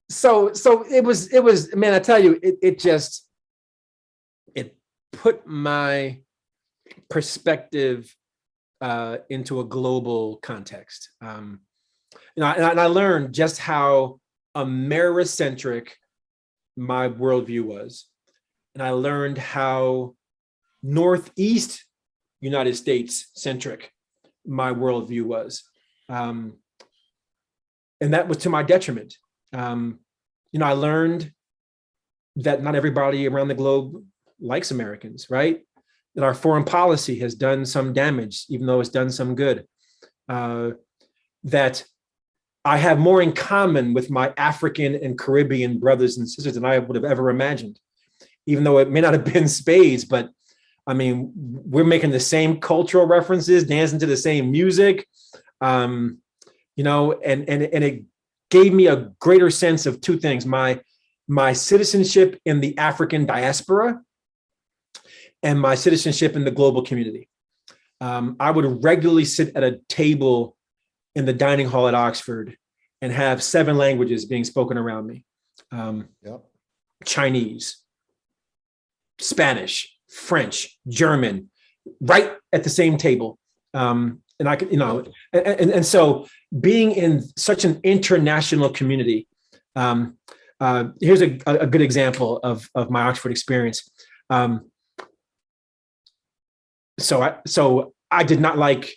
B: So it was, man, I tell you, it put my perspective into a global context. And I learned just how Americentric my worldview was. And I learned how Northeast United States centric my worldview was. And that was to my detriment. I learned that not everybody around the globe likes Americans, right? That our foreign policy has done some damage, even though it's done some good. That I have more in common with my African and Caribbean brothers and sisters than I would have ever imagined, even though it may not have been spades, but I mean, we're making the same cultural references, dancing to the same music, and it gave me a greater sense of two things: my citizenship in the African diaspora and my citizenship in the global community. I would regularly sit at a table in the dining hall at Oxford and have 7 languages being spoken around me. Chinese, Spanish, French, German, right at the same table. And I could, and so being in such an international community, here's a good example of my Oxford experience. So I did not like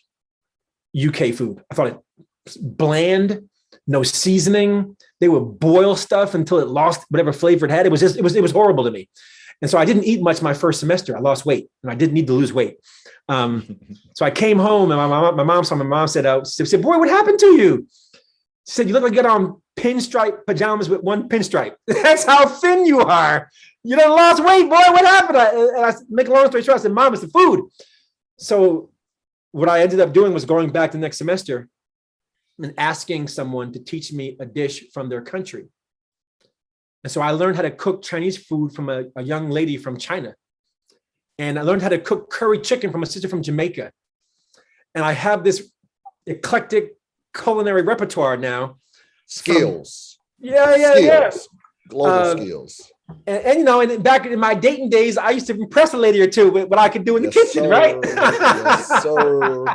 B: UK food. I thought it was bland, no seasoning. They would boil stuff until it lost whatever flavor it had. It was horrible to me. And so I didn't eat much my first semester. I lost weight, and I didn't need to lose weight. So I came home, and my mom saw. My mom said, "Boy, what happened to you?" She said, "You look like you got on pinstripe pajamas with one pinstripe. That's how thin you are. You done lost weight, boy. What happened?" And I make a long story short, I said, "Mom, it's the food." So what I ended up doing was going back the next semester and asking someone to teach me a dish from their country. And so I learned how to cook Chinese food from a young lady from China. And I learned how to cook curry chicken from a sister from Jamaica. And I have this eclectic culinary repertoire now.
A: Skills.
B: Yeah.
A: Global skills.
B: And back in my dating days, I used to impress a lady or two with what I could do in the kitchen, right?
A: Yes, sir.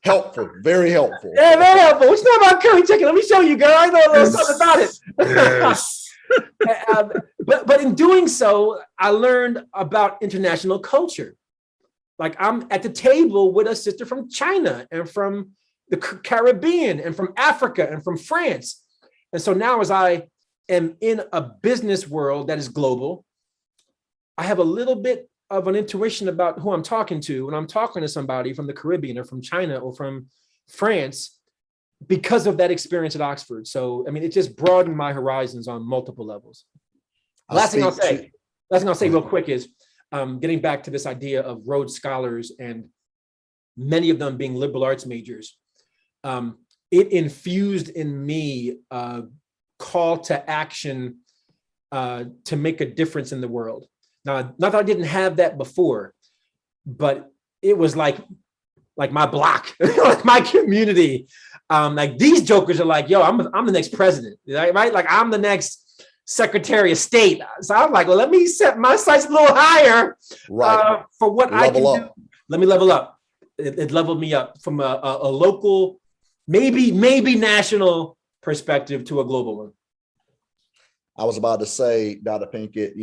A: Helpful, very helpful.
B: Yeah, very helpful. What you know about curry chicken? Let me show you, girl. I know a little something about it.
C: Yes.
B: But in doing so, I learned about international culture. Like I'm at the table with a sister from China and from the Caribbean and from Africa and from France. And so now as I am in a business world that is global, I have a little bit of an intuition about who I'm talking to when I'm talking to somebody from the Caribbean or from China or from France because of that experience at Oxford. So, I mean, it just broadened my horizons on multiple levels. Last thing I'll say real quick is getting back to this idea of Rhodes Scholars and many of them being liberal arts majors. It infused in me a call to action to make a difference in the world. Now, not that I didn't have that before, but it was like my block, like my community. Like these jokers are like, yo, I'm the next president, right? Like I'm the next Secretary of State. So I'm like, well, let me set my sights a little higher for what I can do. Let me level up. It leveled me up from a local, maybe national perspective to a global one.
A: I was about to say, Dr. Pinkett,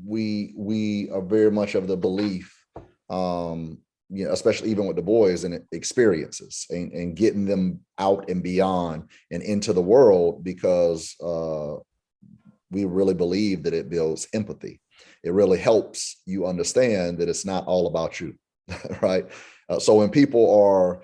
A: we are very much of the belief, especially even with the boys and experiences and getting them out and beyond and into the world, because we really believe that it builds empathy. It really helps you understand that it's not all about you, right? So when people are,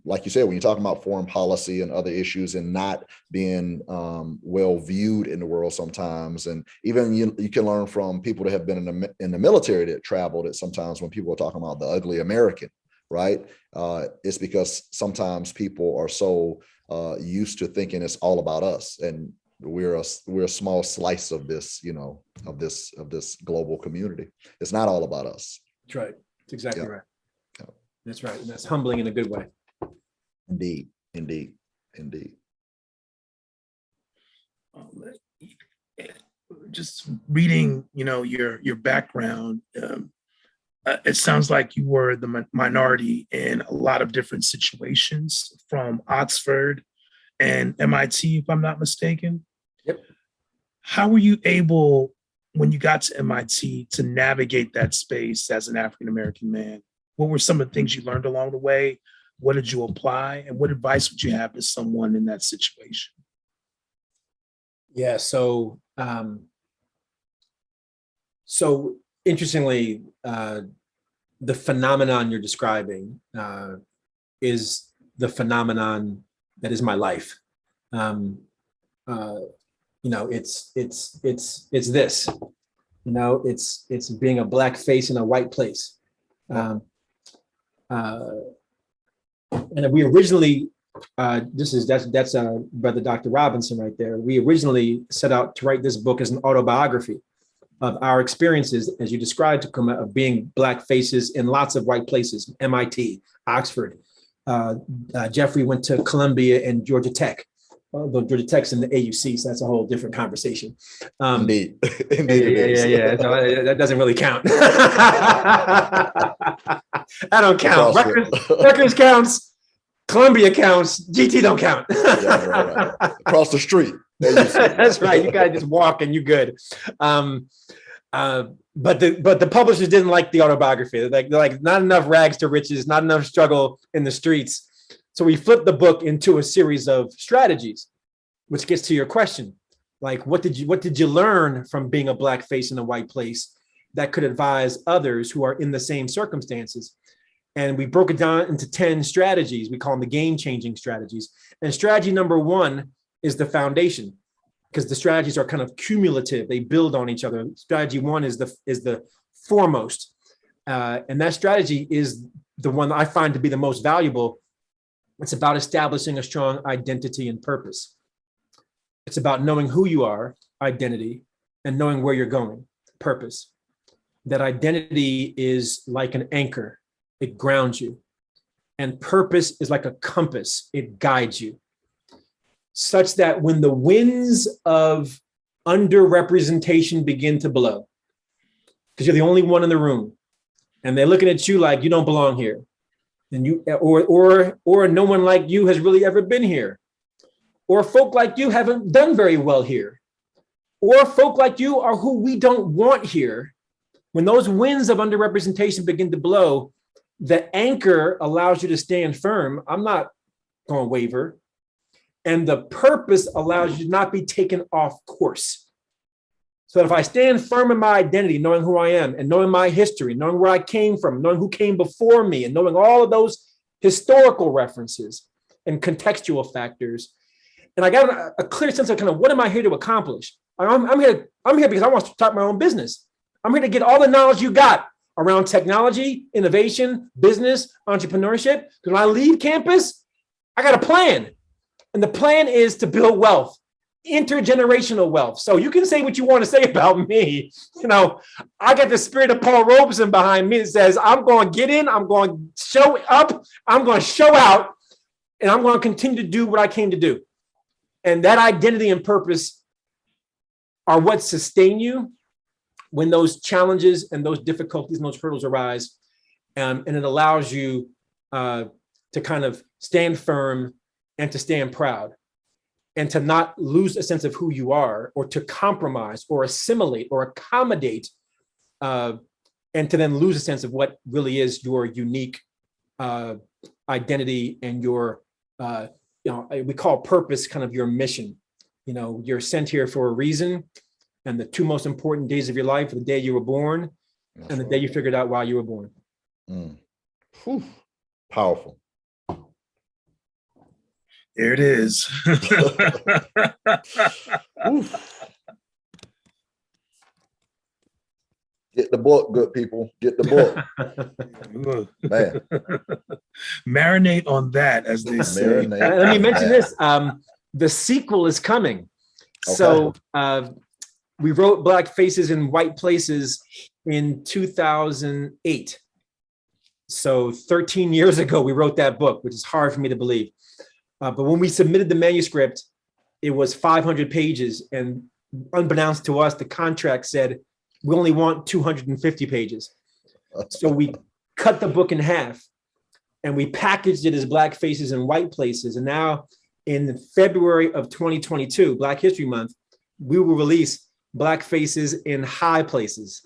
A: like you said, when you're talking about foreign policy and other issues and not being well viewed in the world sometimes, and even you can learn from people that have been in the military that traveled, that sometimes when people are talking about the ugly American, right? It's because sometimes people are so used to thinking it's all about us, and we're a small slice of this, of this global community. It's not all about us.
B: That's right. That's exactly
A: Yeah.
B: right.
A: Yeah.
B: That's right. And that's humbling in a good way.
A: Indeed, indeed, indeed.
C: Just reading, your background, it sounds like you were the minority in a lot of different situations, from Oxford and MIT, if I'm not mistaken.
B: Yep.
C: How were you able, when you got to MIT, to navigate that space as an African-American man? What were some of the things you learned along the way? What did you apply? And what advice would you have to someone in that situation?
B: Yeah. So interestingly, the phenomenon you're describing is the phenomenon that is my life. It's this. It's being a black face in a white place. And we originally, that's Brother Dr. Robinson right there. We originally set out to write this book as an autobiography of our experiences, as you described, Tacuma, of being black faces in lots of white places, MIT, Oxford. Jeffrey went to Columbia and Georgia Tech, although Georgia Tech's in the AUC, so that's a whole different conversation.
A: Indeed. Indeed.
B: Yeah. So that doesn't really count. I don't count. Rutgers counts. Columbia counts. GT don't count.
A: Yeah, right. Across the street.
B: That's right. You gotta just walk and you good. But the publishers didn't like the autobiography. They're like not enough rags to riches, not enough struggle in the streets. So we flipped the book into a series of strategies, which gets to your question. Like, what did you learn from being a black face in a white place that could advise others who are in the same circumstances? And we broke it down into 10 strategies. We call them the game-changing strategies. And strategy number 1 is the foundation, because the strategies are kind of cumulative. They build on each other. Strategy 1 is the foremost. And that strategy is the one that I find to be the most valuable. It's about establishing a strong identity and purpose. It's about knowing who you are, identity, and knowing where you're going, purpose. That identity is like an anchor. It grounds you. And purpose is like a compass. It guides you. Such that when the winds of underrepresentation begin to blow, because you're the only one in the room, and they're looking at you like you don't belong here, and or no one like you has really ever been here, or folk like you haven't done very well here, or folk like you are who we don't want here. When those winds of underrepresentation begin to blow, the anchor allows you to stand firm. I'm not going to waver. And the purpose allows you to not be taken off course. So that if I stand firm in my identity, knowing who I am and knowing my history, knowing where I came from, knowing who came before me, and knowing all of those historical references and contextual factors, and I got a clear sense of kind of what am I here to accomplish? I'm here because I want to start my own business. I'm here to get all the knowledge you got around technology, innovation, business, entrepreneurship. Because when I leave campus, I got a plan. And the plan is to build wealth, intergenerational wealth. So you can say what you want to say about me. I got the spirit of Paul Robeson behind me that says, I'm going to get in, I'm going to show up, I'm going to show out, and I'm going to continue to do what I came to do. And that identity and purpose are what sustain you when those challenges and those difficulties and those hurdles arise. And it allows you to kind of stand firm and to stand proud and to not lose a sense of who you are, or to compromise or assimilate or accommodate, and to then lose a sense of what really is your unique identity and your, we call purpose kind of your mission. You're sent here for a reason. And the 2 most important days of your life are the day you were born and the day you figured out why you were born.
A: Whew. Powerful.
C: There it is.
A: Get the book, good people. Get the book. Man.
C: Marinate on that, as they say.
B: Let me mention this. The sequel is coming.
A: Okay.
B: So we wrote Black Faces in White Places in 2008. So 13 years ago, we wrote that book, which is hard for me to believe. But when we submitted the manuscript, it was 500 pages. And unbeknownst to us, the contract said, we only want 250 pages. So we cut the book in half and we packaged it as Black Faces in White Places. And now in February of 2022, Black History Month, we will release Black Faces in High Places.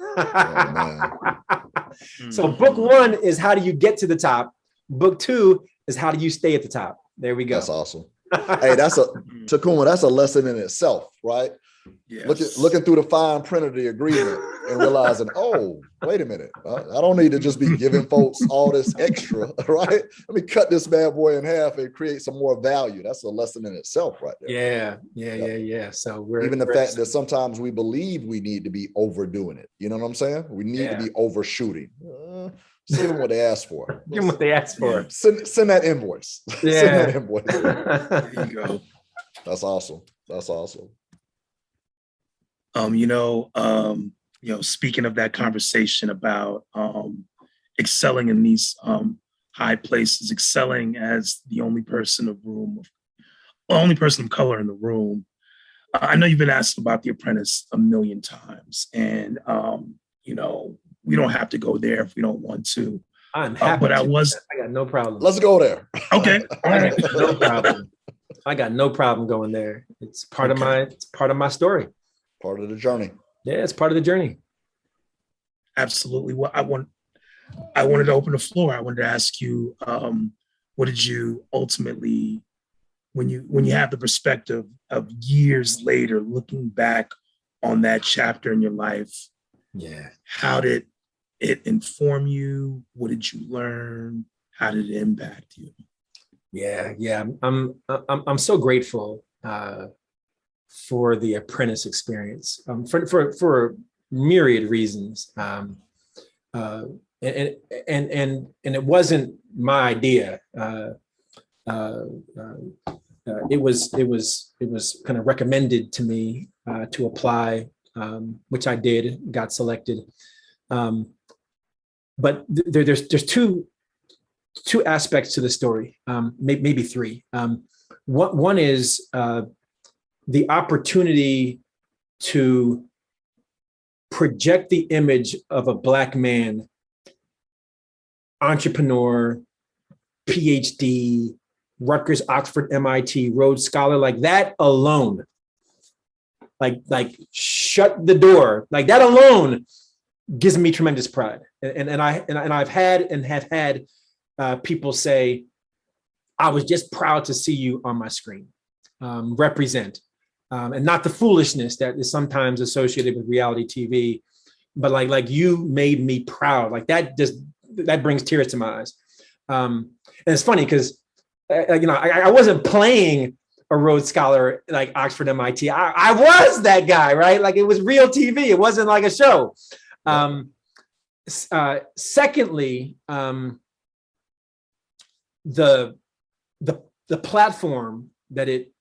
B: So book one is how do you get to the top? Book two is how do you stay at the top? There we go.
A: That's awesome. Hey, that's Tacuma, that's a lesson in itself, right? Yes. Looking through the fine print of the agreement and realizing, oh, wait a minute, I don't need to just be giving folks all this extra, right? Let me cut this bad boy in half and create some more value. That's a lesson in itself, right there.
B: Yeah. So
A: even the fact that sometimes we believe we need to be overdoing it. You know what I'm saying? We need to be overshooting. Send them what they asked for.
B: Give them what they asked for.
A: Send that invoice.
B: Yeah.
A: Send that invoice.
C: There you go.
A: That's awesome. That's awesome.
C: Speaking of that conversation about excelling in these high places, excelling as the only person of color in the room. I know you've been asked about The Apprentice a million times, and we don't have to go there if we don't want to.
B: I'm happy.
C: I
B: got no problem.
A: Let's go there.
C: Okay. All right.
B: No problem. I got no problem going there. It's part of my story.
A: Part of the journey.
B: Yeah, it's part of the journey.
C: Absolutely. Well, I wanted to open the floor. I wanted to ask you, what did you ultimately, when you have the perspective of years later, looking back on that chapter in your life, how did it inform you? What did you learn? How did it impact you?
B: Yeah. I'm so grateful for the Apprentice experience for myriad reasons. And it wasn't my idea. It was kind of recommended to me to apply, which I did, got selected. But there's two aspects to the story, maybe three. One is the opportunity to project the image of a Black man, entrepreneur, PhD, Rutgers, Oxford, MIT, Rhodes Scholar, like that alone, like shut the door, like that alone gives me tremendous pride. And I've had and have had people say, I was just proud to see you on my screen, represent. And not the foolishness that is sometimes associated with reality TV, but like you made me proud. Like that brings tears to my eyes. And it's funny because I wasn't playing a Rhodes Scholar like Oxford, MIT. I was that guy, right? Like it was real TV. It wasn't like a show. Secondly, the platform that it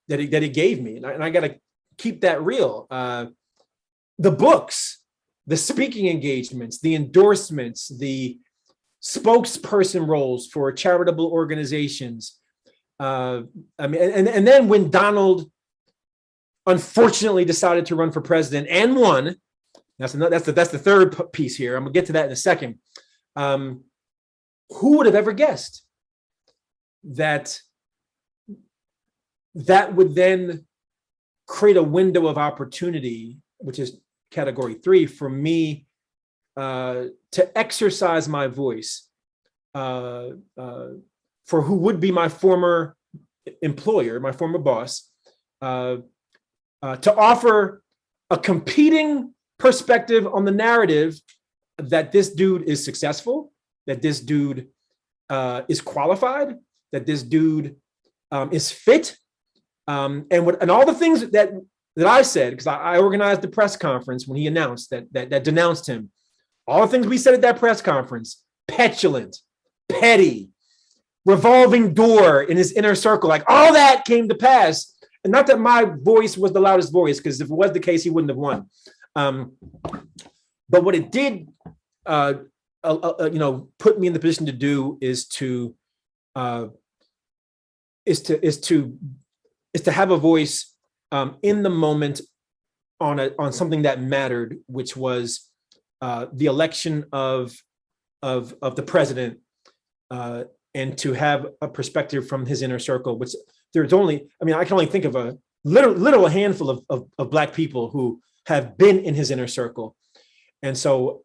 B: gave me, and I got to keep that real. The books, the speaking engagements, the endorsements, the spokesperson roles for charitable organizations. And then when Donald unfortunately decided to run for president and won, that's the third piece here. I'm gonna get to that in a second. Who would have ever guessed that would then create a window of opportunity, which is category 3, for me to exercise my voice for who would be my former employer, my former boss, to offer a competing perspective on the narrative that this dude is successful, that this dude is qualified, that this dude is fit. And all the things that I said, because I organized the press conference when he announced that denounced him. all the things we said at that press conference, petulant, petty, revolving door in his inner circle, like all that came to pass. And not that my voice was the loudest voice, because if it was the case, he wouldn't have won. But what it did, put me in the position to do is to have a voice in the moment on something that mattered, which was the election of the president, and to have a perspective from his inner circle, which there's only, I can only think of a literal handful of Black people who have been in his inner circle. And so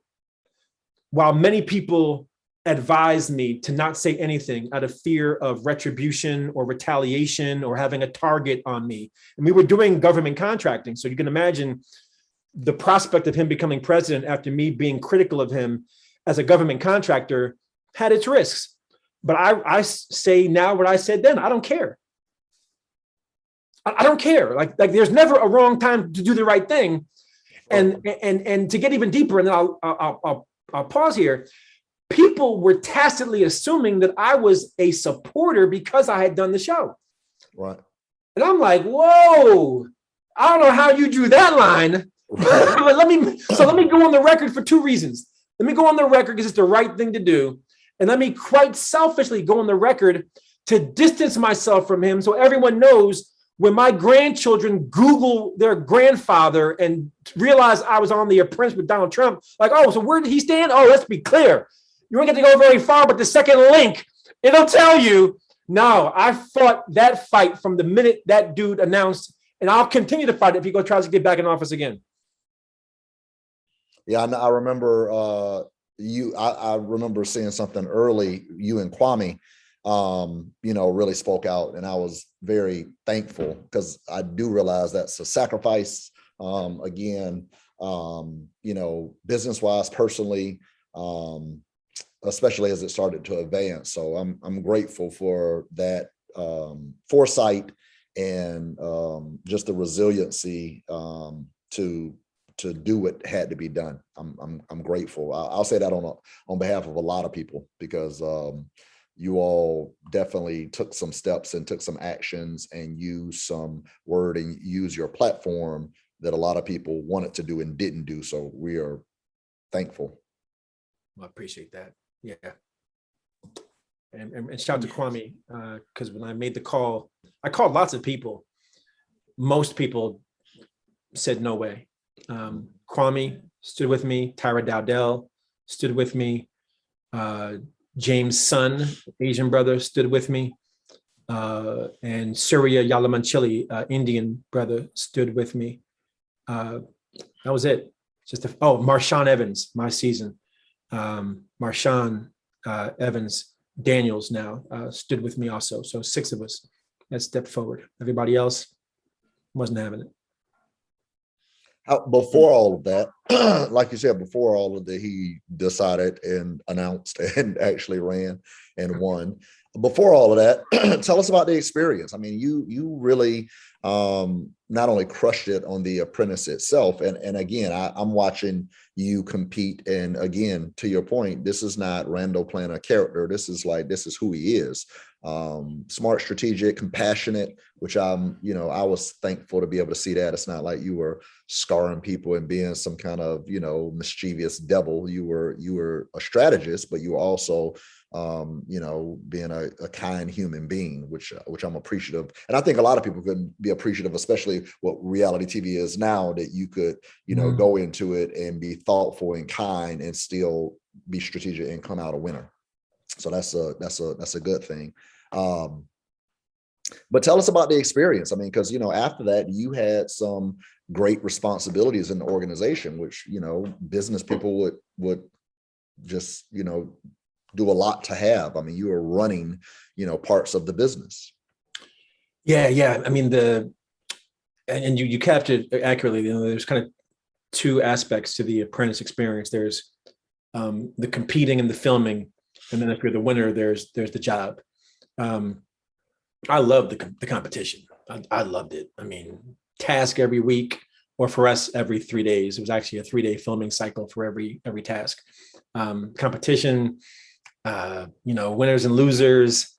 B: while many people advised me to not say anything out of fear of retribution or retaliation or having a target on me, and we were doing government contracting, so you can imagine the prospect of him becoming president after me being critical of him as a government contractor had its risks. But I say now what I said then. I don't care. I don't care. Like there's never a wrong time to do the right thing. And to get even deeper, and then I'll pause here. People were tacitly assuming that I was a supporter because I had done the show.
A: Right.
B: And I'm like, whoa, I don't know how you drew that line. But let me go on the record for two reasons. Let me go on the record because it's the right thing to do. And let me quite selfishly go on the record to distance myself from him so everyone knows when my grandchildren Google their grandfather and realize I was on The Apprentice with Donald Trump, like, oh, so where did he stand? Oh, let's be clear. You don't get to go very far, but the second link, it'll tell you, no, I fought that fight from the minute that dude announced, and I'll continue to fight it if he tries to get back in office again.
A: Yeah, I remember I remember seeing something early, you and Kwame, really spoke out, and I was very thankful because I do realize that's a sacrifice. Business-wise, personally, especially as it started to advance. So I'm grateful for that foresight and just the resiliency to do what had to be done. I'm grateful. I'll say that on behalf of a lot of people, because you all definitely took some steps and took some actions and used some word and used your platform that a lot of people wanted to do and didn't do. So we are thankful.
B: Well, I appreciate that. Yeah. And shout out to Kwame, because when I made the call, I called lots of people. Most people said no way. Kwame stood with me. Tyra Dowdell stood with me. James' son, Asian brother, stood with me. And Surya Yalamanchili, Indian brother, stood with me. That was it. Marshawn Evans, my season. Marshawn Evans Daniels now stood with me also. So 6 of us that stepped forward. Everybody else wasn't having it.
A: Before all of that, like you said, before all of that, he decided and announced and actually ran and won. Before all of that, tell us about the experience. I mean, you really not only crushed it on The Apprentice itself, and again, I'm watching you compete. And again, to your point, this is not Randal playing a character. This is who he is. Smart, strategic, compassionate, which I was thankful to be able to see that. It's not like you were scarring people and being some kind of, mischievous devil. You were a strategist, but you were also, being a kind human being, which I'm appreciative. And I think a lot of people could be appreciative, especially what reality TV is now, that you could, go into it and be thoughtful and kind and still be strategic and come out a winner. So that's a good thing. But tell us about the experience. I mean, because, after that, you had some great responsibilities in the organization, which, business people would just, do a lot to have. I mean, you were running, parts of the business.
B: Yeah. I mean, and you captured it accurately. There's kind of 2 aspects to The Apprentice experience. There's the competing and the filming. And then if you're the winner, there's the job. I love the competition. I loved it. I mean, task every week, or for us, every 3 days. It was actually a 3-day filming cycle for every task. Competition, winners and losers,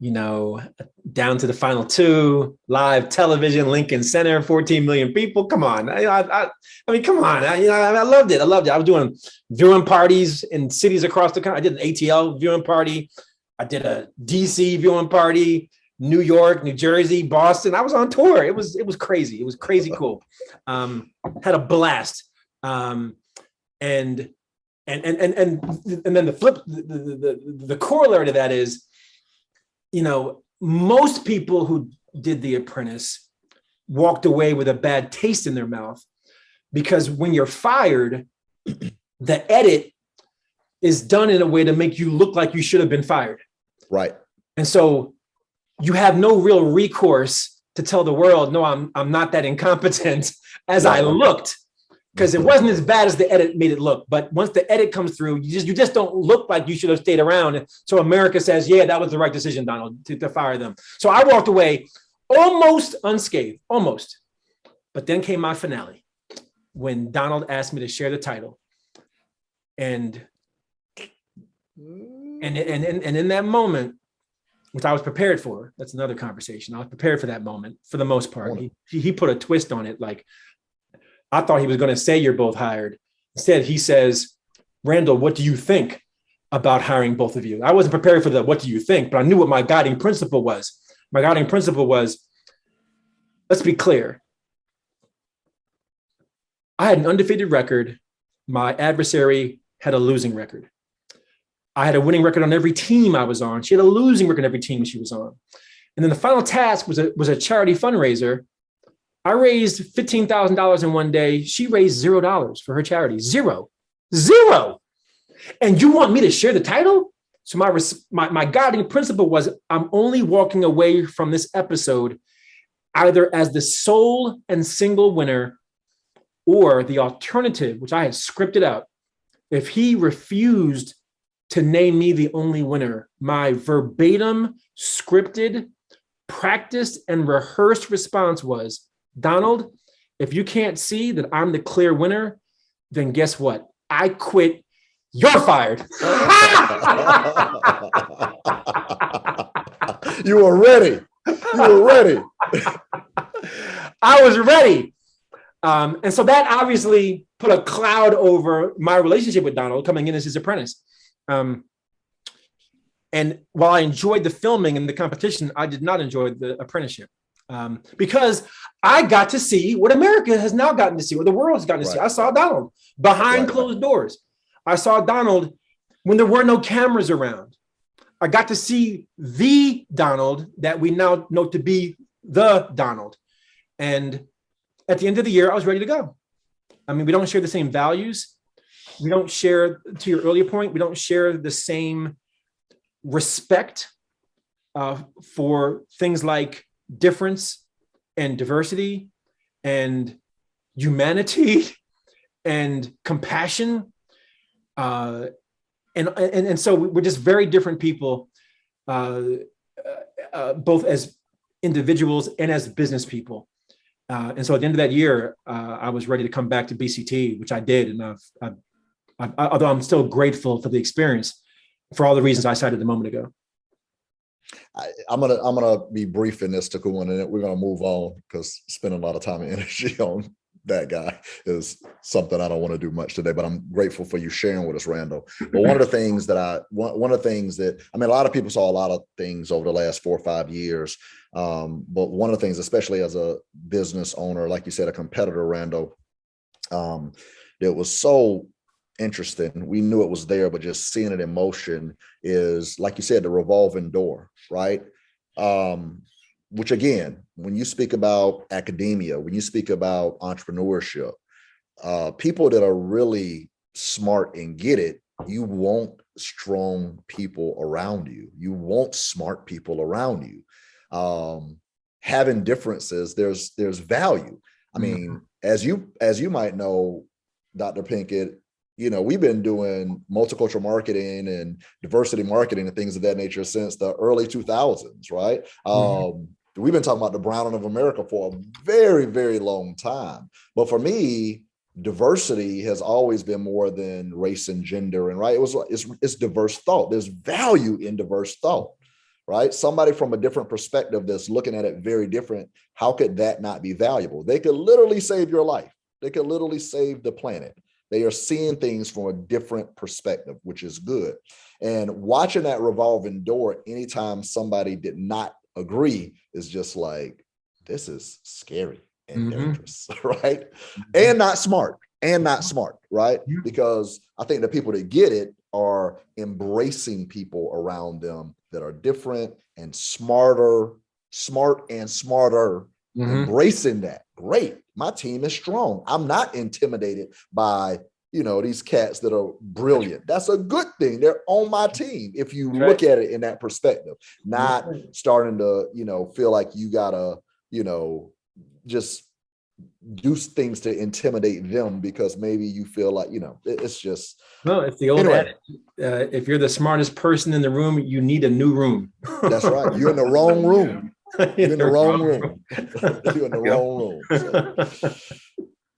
B: down to the final 2, live television, Lincoln Center, 14 million people. Come on. I mean, come on. I loved it. I was doing viewing parties in cities across the country. I did an ATL viewing party. I did a DC viewing party, New York, New Jersey, Boston. I was on tour. It was crazy. It was crazy cool. Had a blast. And then the corollary to that is, most people who did The Apprentice walked away with a bad taste in their mouth, because when you're fired, the edit is done in a way to make you look like you should have been fired.
A: Right.
B: And so you have no real recourse to tell the world, no, I'm not that incompetent as I looked, because it wasn't as bad as the edit made it look. But once the edit comes through, you just don't look like you should have stayed around. So America says, yeah, that was the right decision, Donald, to fire them. So I walked away almost unscathed, almost. But then came my finale, when Donald asked me to share the title. And in that moment, which I was prepared for, that's another conversation. I was prepared for that moment for the most part. He put a twist on it. Like, I thought he was going to say, you're both hired. Instead, he says, Randal, what do you think about hiring both of you? I wasn't prepared for the what do you think, but I knew what my guiding principle was. My guiding principle was, let's be clear. I had an undefeated record. My adversary had a losing record. I had a winning record on every team I was on. She had a losing record on every team she was on. And then the final task was a charity fundraiser. I raised $15,000 in one day. She raised $0 for her charity. Zero. And you want me to share the title? So my guiding principle was, I'm only walking away from this episode either as the sole and single winner, or the alternative, which I had scripted out. If he refused to name me the only winner, my verbatim, scripted, practiced, and rehearsed response was, Donald, if you can't see that I'm the clear winner, then guess what? I quit. You're fired.
A: You were ready.
B: I was ready. And so that obviously put a cloud over my relationship with Donald coming in as his apprentice. And while I enjoyed the filming and the competition, I did not enjoy the apprenticeship, because I got to see what America has now gotten to see, what the world has gotten to see. I saw Donald behind closed doors. I saw Donald when there were no cameras around. I got to see the Donald that we now know to be the Donald. And at the end of the year, I was ready to go. I mean, we don't share the same values. We don't share, to your earlier point, we don't share the same respect for things like difference and diversity and humanity and compassion. And so we're just very different people, both as individuals and as business people. And so at the end of that year, I was ready to come back to BCT, which I did. And although I'm still grateful for the experience, for all the reasons I cited a moment ago.
A: I'm gonna be brief in this, Tacuma, and then we're gonna move on, because spending a lot of time and energy on that guy is something I don't want to do much today. But I'm grateful for you sharing with us, Randal. But one of the things that a lot of people saw a lot of things over the last 4 or 5 years. But one of the things, especially as a business owner, like you said, a competitor, Randal, that was so interesting. We knew it was there, but just seeing it in motion is, like you said, the revolving door, right? Which again, when you speak about academia, when you speak about entrepreneurship, people that are really smart and get it, you want strong people around you. You want smart people around you. Having differences, there's value. I mean, as you might know, Dr. Pinkett, we've been doing multicultural marketing and diversity marketing and things of that nature since the early 2000s, right? we've been talking about the browning of America for a very, very long time. But for me, diversity has always been more than race and gender, and right, it's diverse thought. There's value in diverse thought, right? Somebody from a different perspective that's looking at it very different. How could that not be valuable? They could literally save your life. They could literally save the planet. They are seeing things from a different perspective, which is good. And watching that revolving door anytime somebody did not agree is just like, this is scary and dangerous, right? And not smart, right? Because I think the people that get it are embracing people around them that are different and smart and smarter, embracing that. Great. My team is strong. I'm not intimidated by, these cats that are brilliant. That's a good thing. They're on my team. If you look at it in that perspective, not starting to, feel like you gotta, just do things to intimidate them because maybe you feel like, it's just.
B: No, it's the old adage. If you're the smartest person in the room, you need a new room.
A: That's right. You're in the wrong room. You're in the wrong room. You're in the wrong room. So.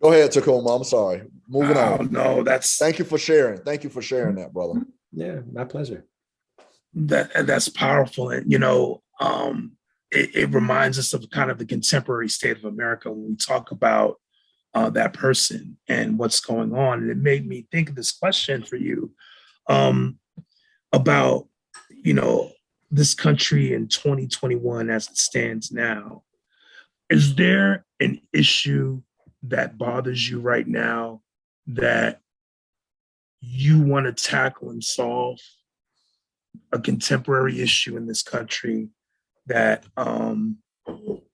A: Go ahead, Tacuma. I'm sorry. Moving on.
C: No,
A: thank you for sharing. Thank you for sharing that, brother.
B: Yeah, my pleasure.
C: That's powerful. And, it reminds us of kind of the contemporary state of America when we talk about that person and what's going on. And it made me think of this question for you about, this country in 2021 as it stands now. Is there an issue that bothers you right now that you want to tackle and solve? A contemporary issue in this country that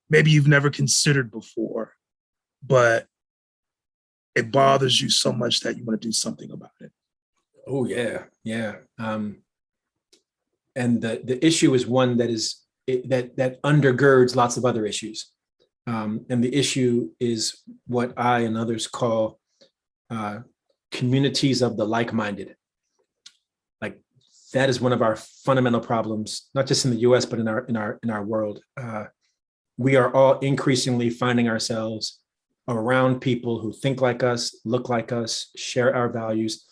C: maybe you've never considered before, but it bothers you so much that you want to do something about it?
B: Oh, yeah. Yeah. And the issue is one that undergirds lots of other issues. And the issue is what I and others call communities of the like-minded. Like, that is one of our fundamental problems, not just in the US, but in our world. We are all increasingly finding ourselves around people who think like us, look like us, share our values,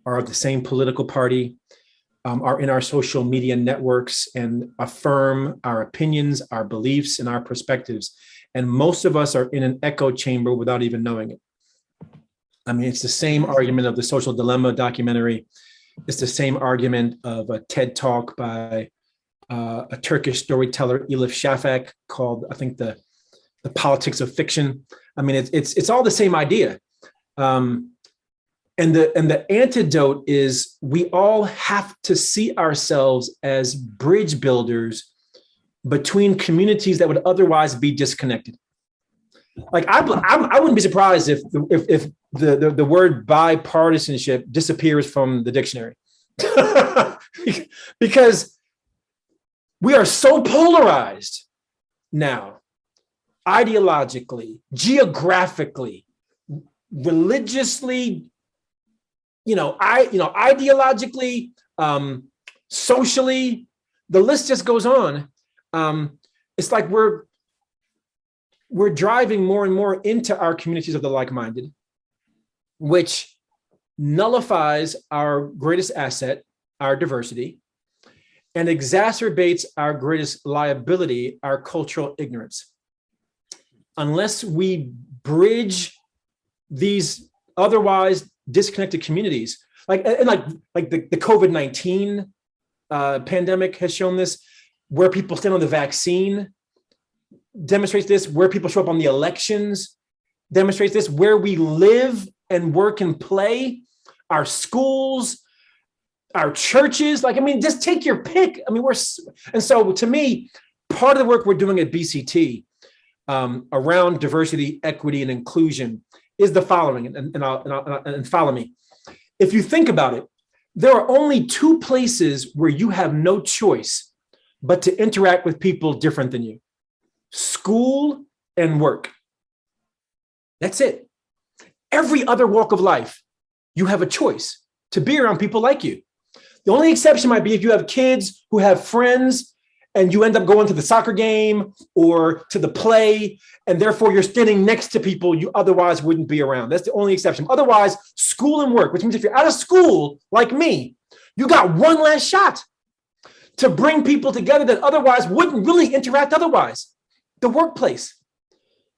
B: are of the same political party, are in our social media networks and affirm our opinions, our beliefs, and our perspectives. And most of us are in an echo chamber without even knowing it. I mean, it's the same argument of the Social Dilemma documentary. It's the same argument of a TED Talk by a Turkish storyteller, Elif Shafak, called, I think, the Politics of Fiction. I mean, it's all the same idea. And the antidote is we all have to see ourselves as bridge builders between communities that would otherwise be disconnected. Like, I wouldn't be surprised if the word bipartisanship disappears from the dictionary, because we are so polarized now, ideologically, geographically, religiously, ideologically, socially. The list just goes on. It's like we're driving more and more into our communities of the like-minded, which nullifies our greatest asset, our diversity, and exacerbates our greatest liability, our cultural ignorance. Unless we bridge these otherwise disconnected communities, like the COVID-19 pandemic has shown this, where people stand on the vaccine demonstrates this, where people show up on the elections demonstrates this, where we live and work and play, our schools, our churches. Like, I mean, just take your pick. I mean, and so to me, part of the work we're doing at BCT around diversity, equity, and inclusion is the following, and follow me. If you think about it, there are only two places where you have no choice but to interact with people different than you: school and work. That's it. Every other walk of life, you have a choice to be around people like you. The only exception might be if you have kids who have friends and you end up going to the soccer game or to the play, and therefore you're standing next to people you otherwise wouldn't be around. That's the only exception. Otherwise, school and work, which means if you're out of school like me, you got one last shot to bring people together that otherwise wouldn't really interact otherwise. The workplace.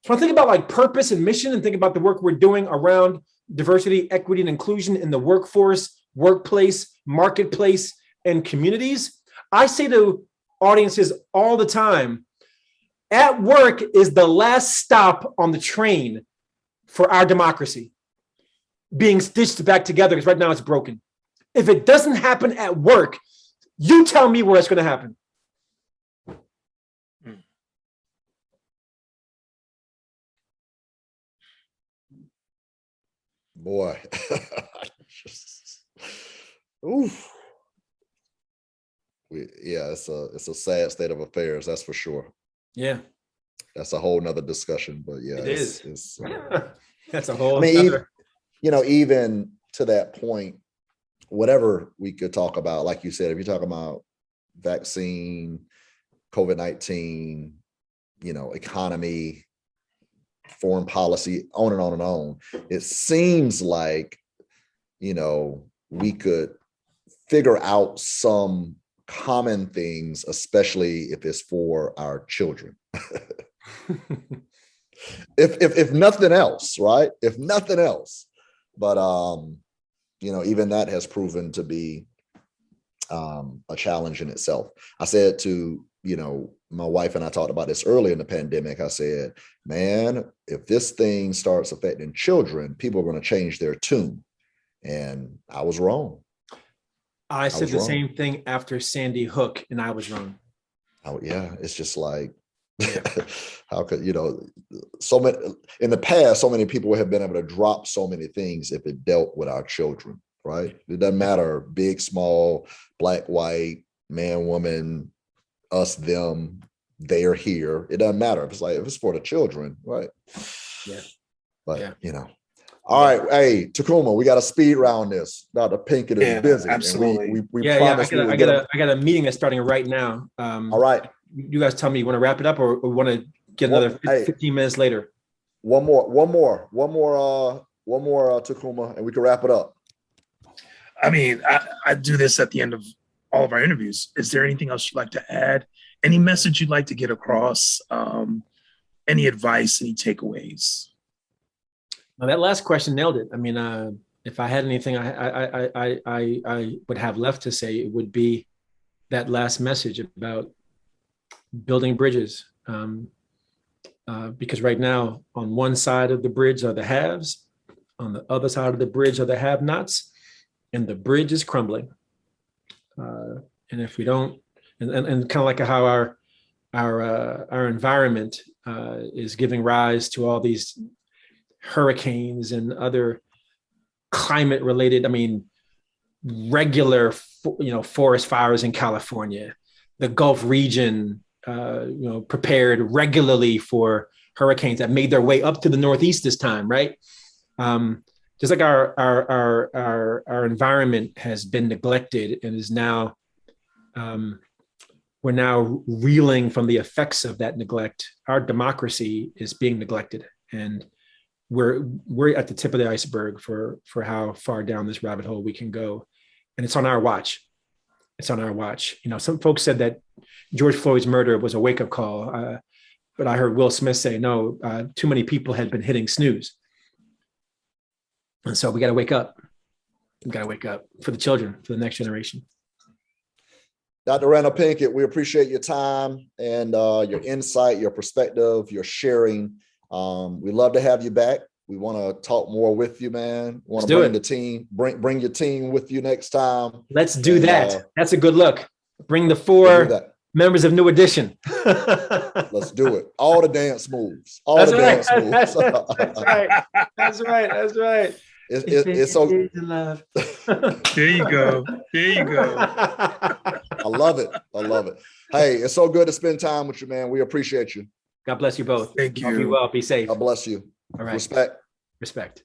B: So I think about like purpose and mission and think about the work we're doing around diversity, equity, and inclusion in the workforce, workplace, marketplace, and communities. I say to audiences all the time, at work is the last stop on the train for our democracy being stitched back together, because right now it's broken. If it doesn't happen at work, you tell me where it's going to happen.
A: Boy. Oof. It's a sad state of affairs, that's for sure.
B: Yeah.
A: That's a whole nother discussion, but yeah,
B: it is. That's a whole
A: even to that point, whatever we could talk about, like you said, if you're talking about vaccine, COVID-19, economy, foreign policy, on and on and on, it seems like, we could figure out some common things, especially if it's for our children. if nothing else, right? If nothing else. But even that has proven to be a challenge in itself. I said to, my wife and I talked about this early in the pandemic. I said, man, if this thing starts affecting children, people are going to change their tune. And I was wrong.
B: I said the same thing after Sandy Hook, and I was wrong.
A: Oh, yeah. It's just like, how could, so many in the past, so many people have been able to drop so many things if it dealt with our children, right? It doesn't matter, big, small, black, white, man, woman, us, them, they're here. It doesn't matter. If it's for the children, right?
B: Yeah.
A: But, all right. Hey, Tacuma, we got to speed round this. Dr. Pinkett is busy.
C: Absolutely.
A: And we promised
B: I got a meeting that's starting right now.
A: All right.
B: You guys tell me, you want to wrap it up or want to get another 15 minutes later?
A: One more, Tacuma, and we can wrap it up.
C: I mean, I do this at the end of all of our interviews. Is there anything else you'd like to add? Any message you'd like to get across? Any advice, any takeaways?
B: Well, that last question nailed it. I mean, if I had anything I would have left to say, it would be that last message about building bridges. Because right now, on one side of the bridge are the haves, on the other side of the bridge are the have-nots, and the bridge is crumbling. And if we don't, and kind of like how our environment is giving rise to all these hurricanes and other climate related, regular, forest fires in California, the Gulf region, prepared regularly for hurricanes that made their way up to the Northeast this time, right? Just like our environment has been neglected and is now, we're now reeling from the effects of that neglect. Our democracy is being neglected, and we're at the tip of the iceberg for how far down this rabbit hole we can go. And it's on our watch. It's on our watch. Some folks said that George Floyd's murder was a wake-up call, but I heard Will Smith say, no, too many people had been hitting snooze. And so we got to wake up. We got to wake up for the children, for the next generation.
A: Dr. Randal Pinkett, we appreciate your time and your insight, your perspective, your sharing. We'd love to have you back. We want to talk more with you, man. We want to bring the team, bring your team with you next time.
B: Let's do that. That's a good look. Bring the 4 members of New Edition.
A: Let's do it. All the dance moves. Dance moves.
C: That's right.
A: It's so.
C: There you go.
A: I love it. Hey, it's so good to spend time with you, man. We appreciate you.
B: God bless you both.
C: Thank you.
B: Be well. Be safe.
A: God bless you.
B: All right.
A: Respect.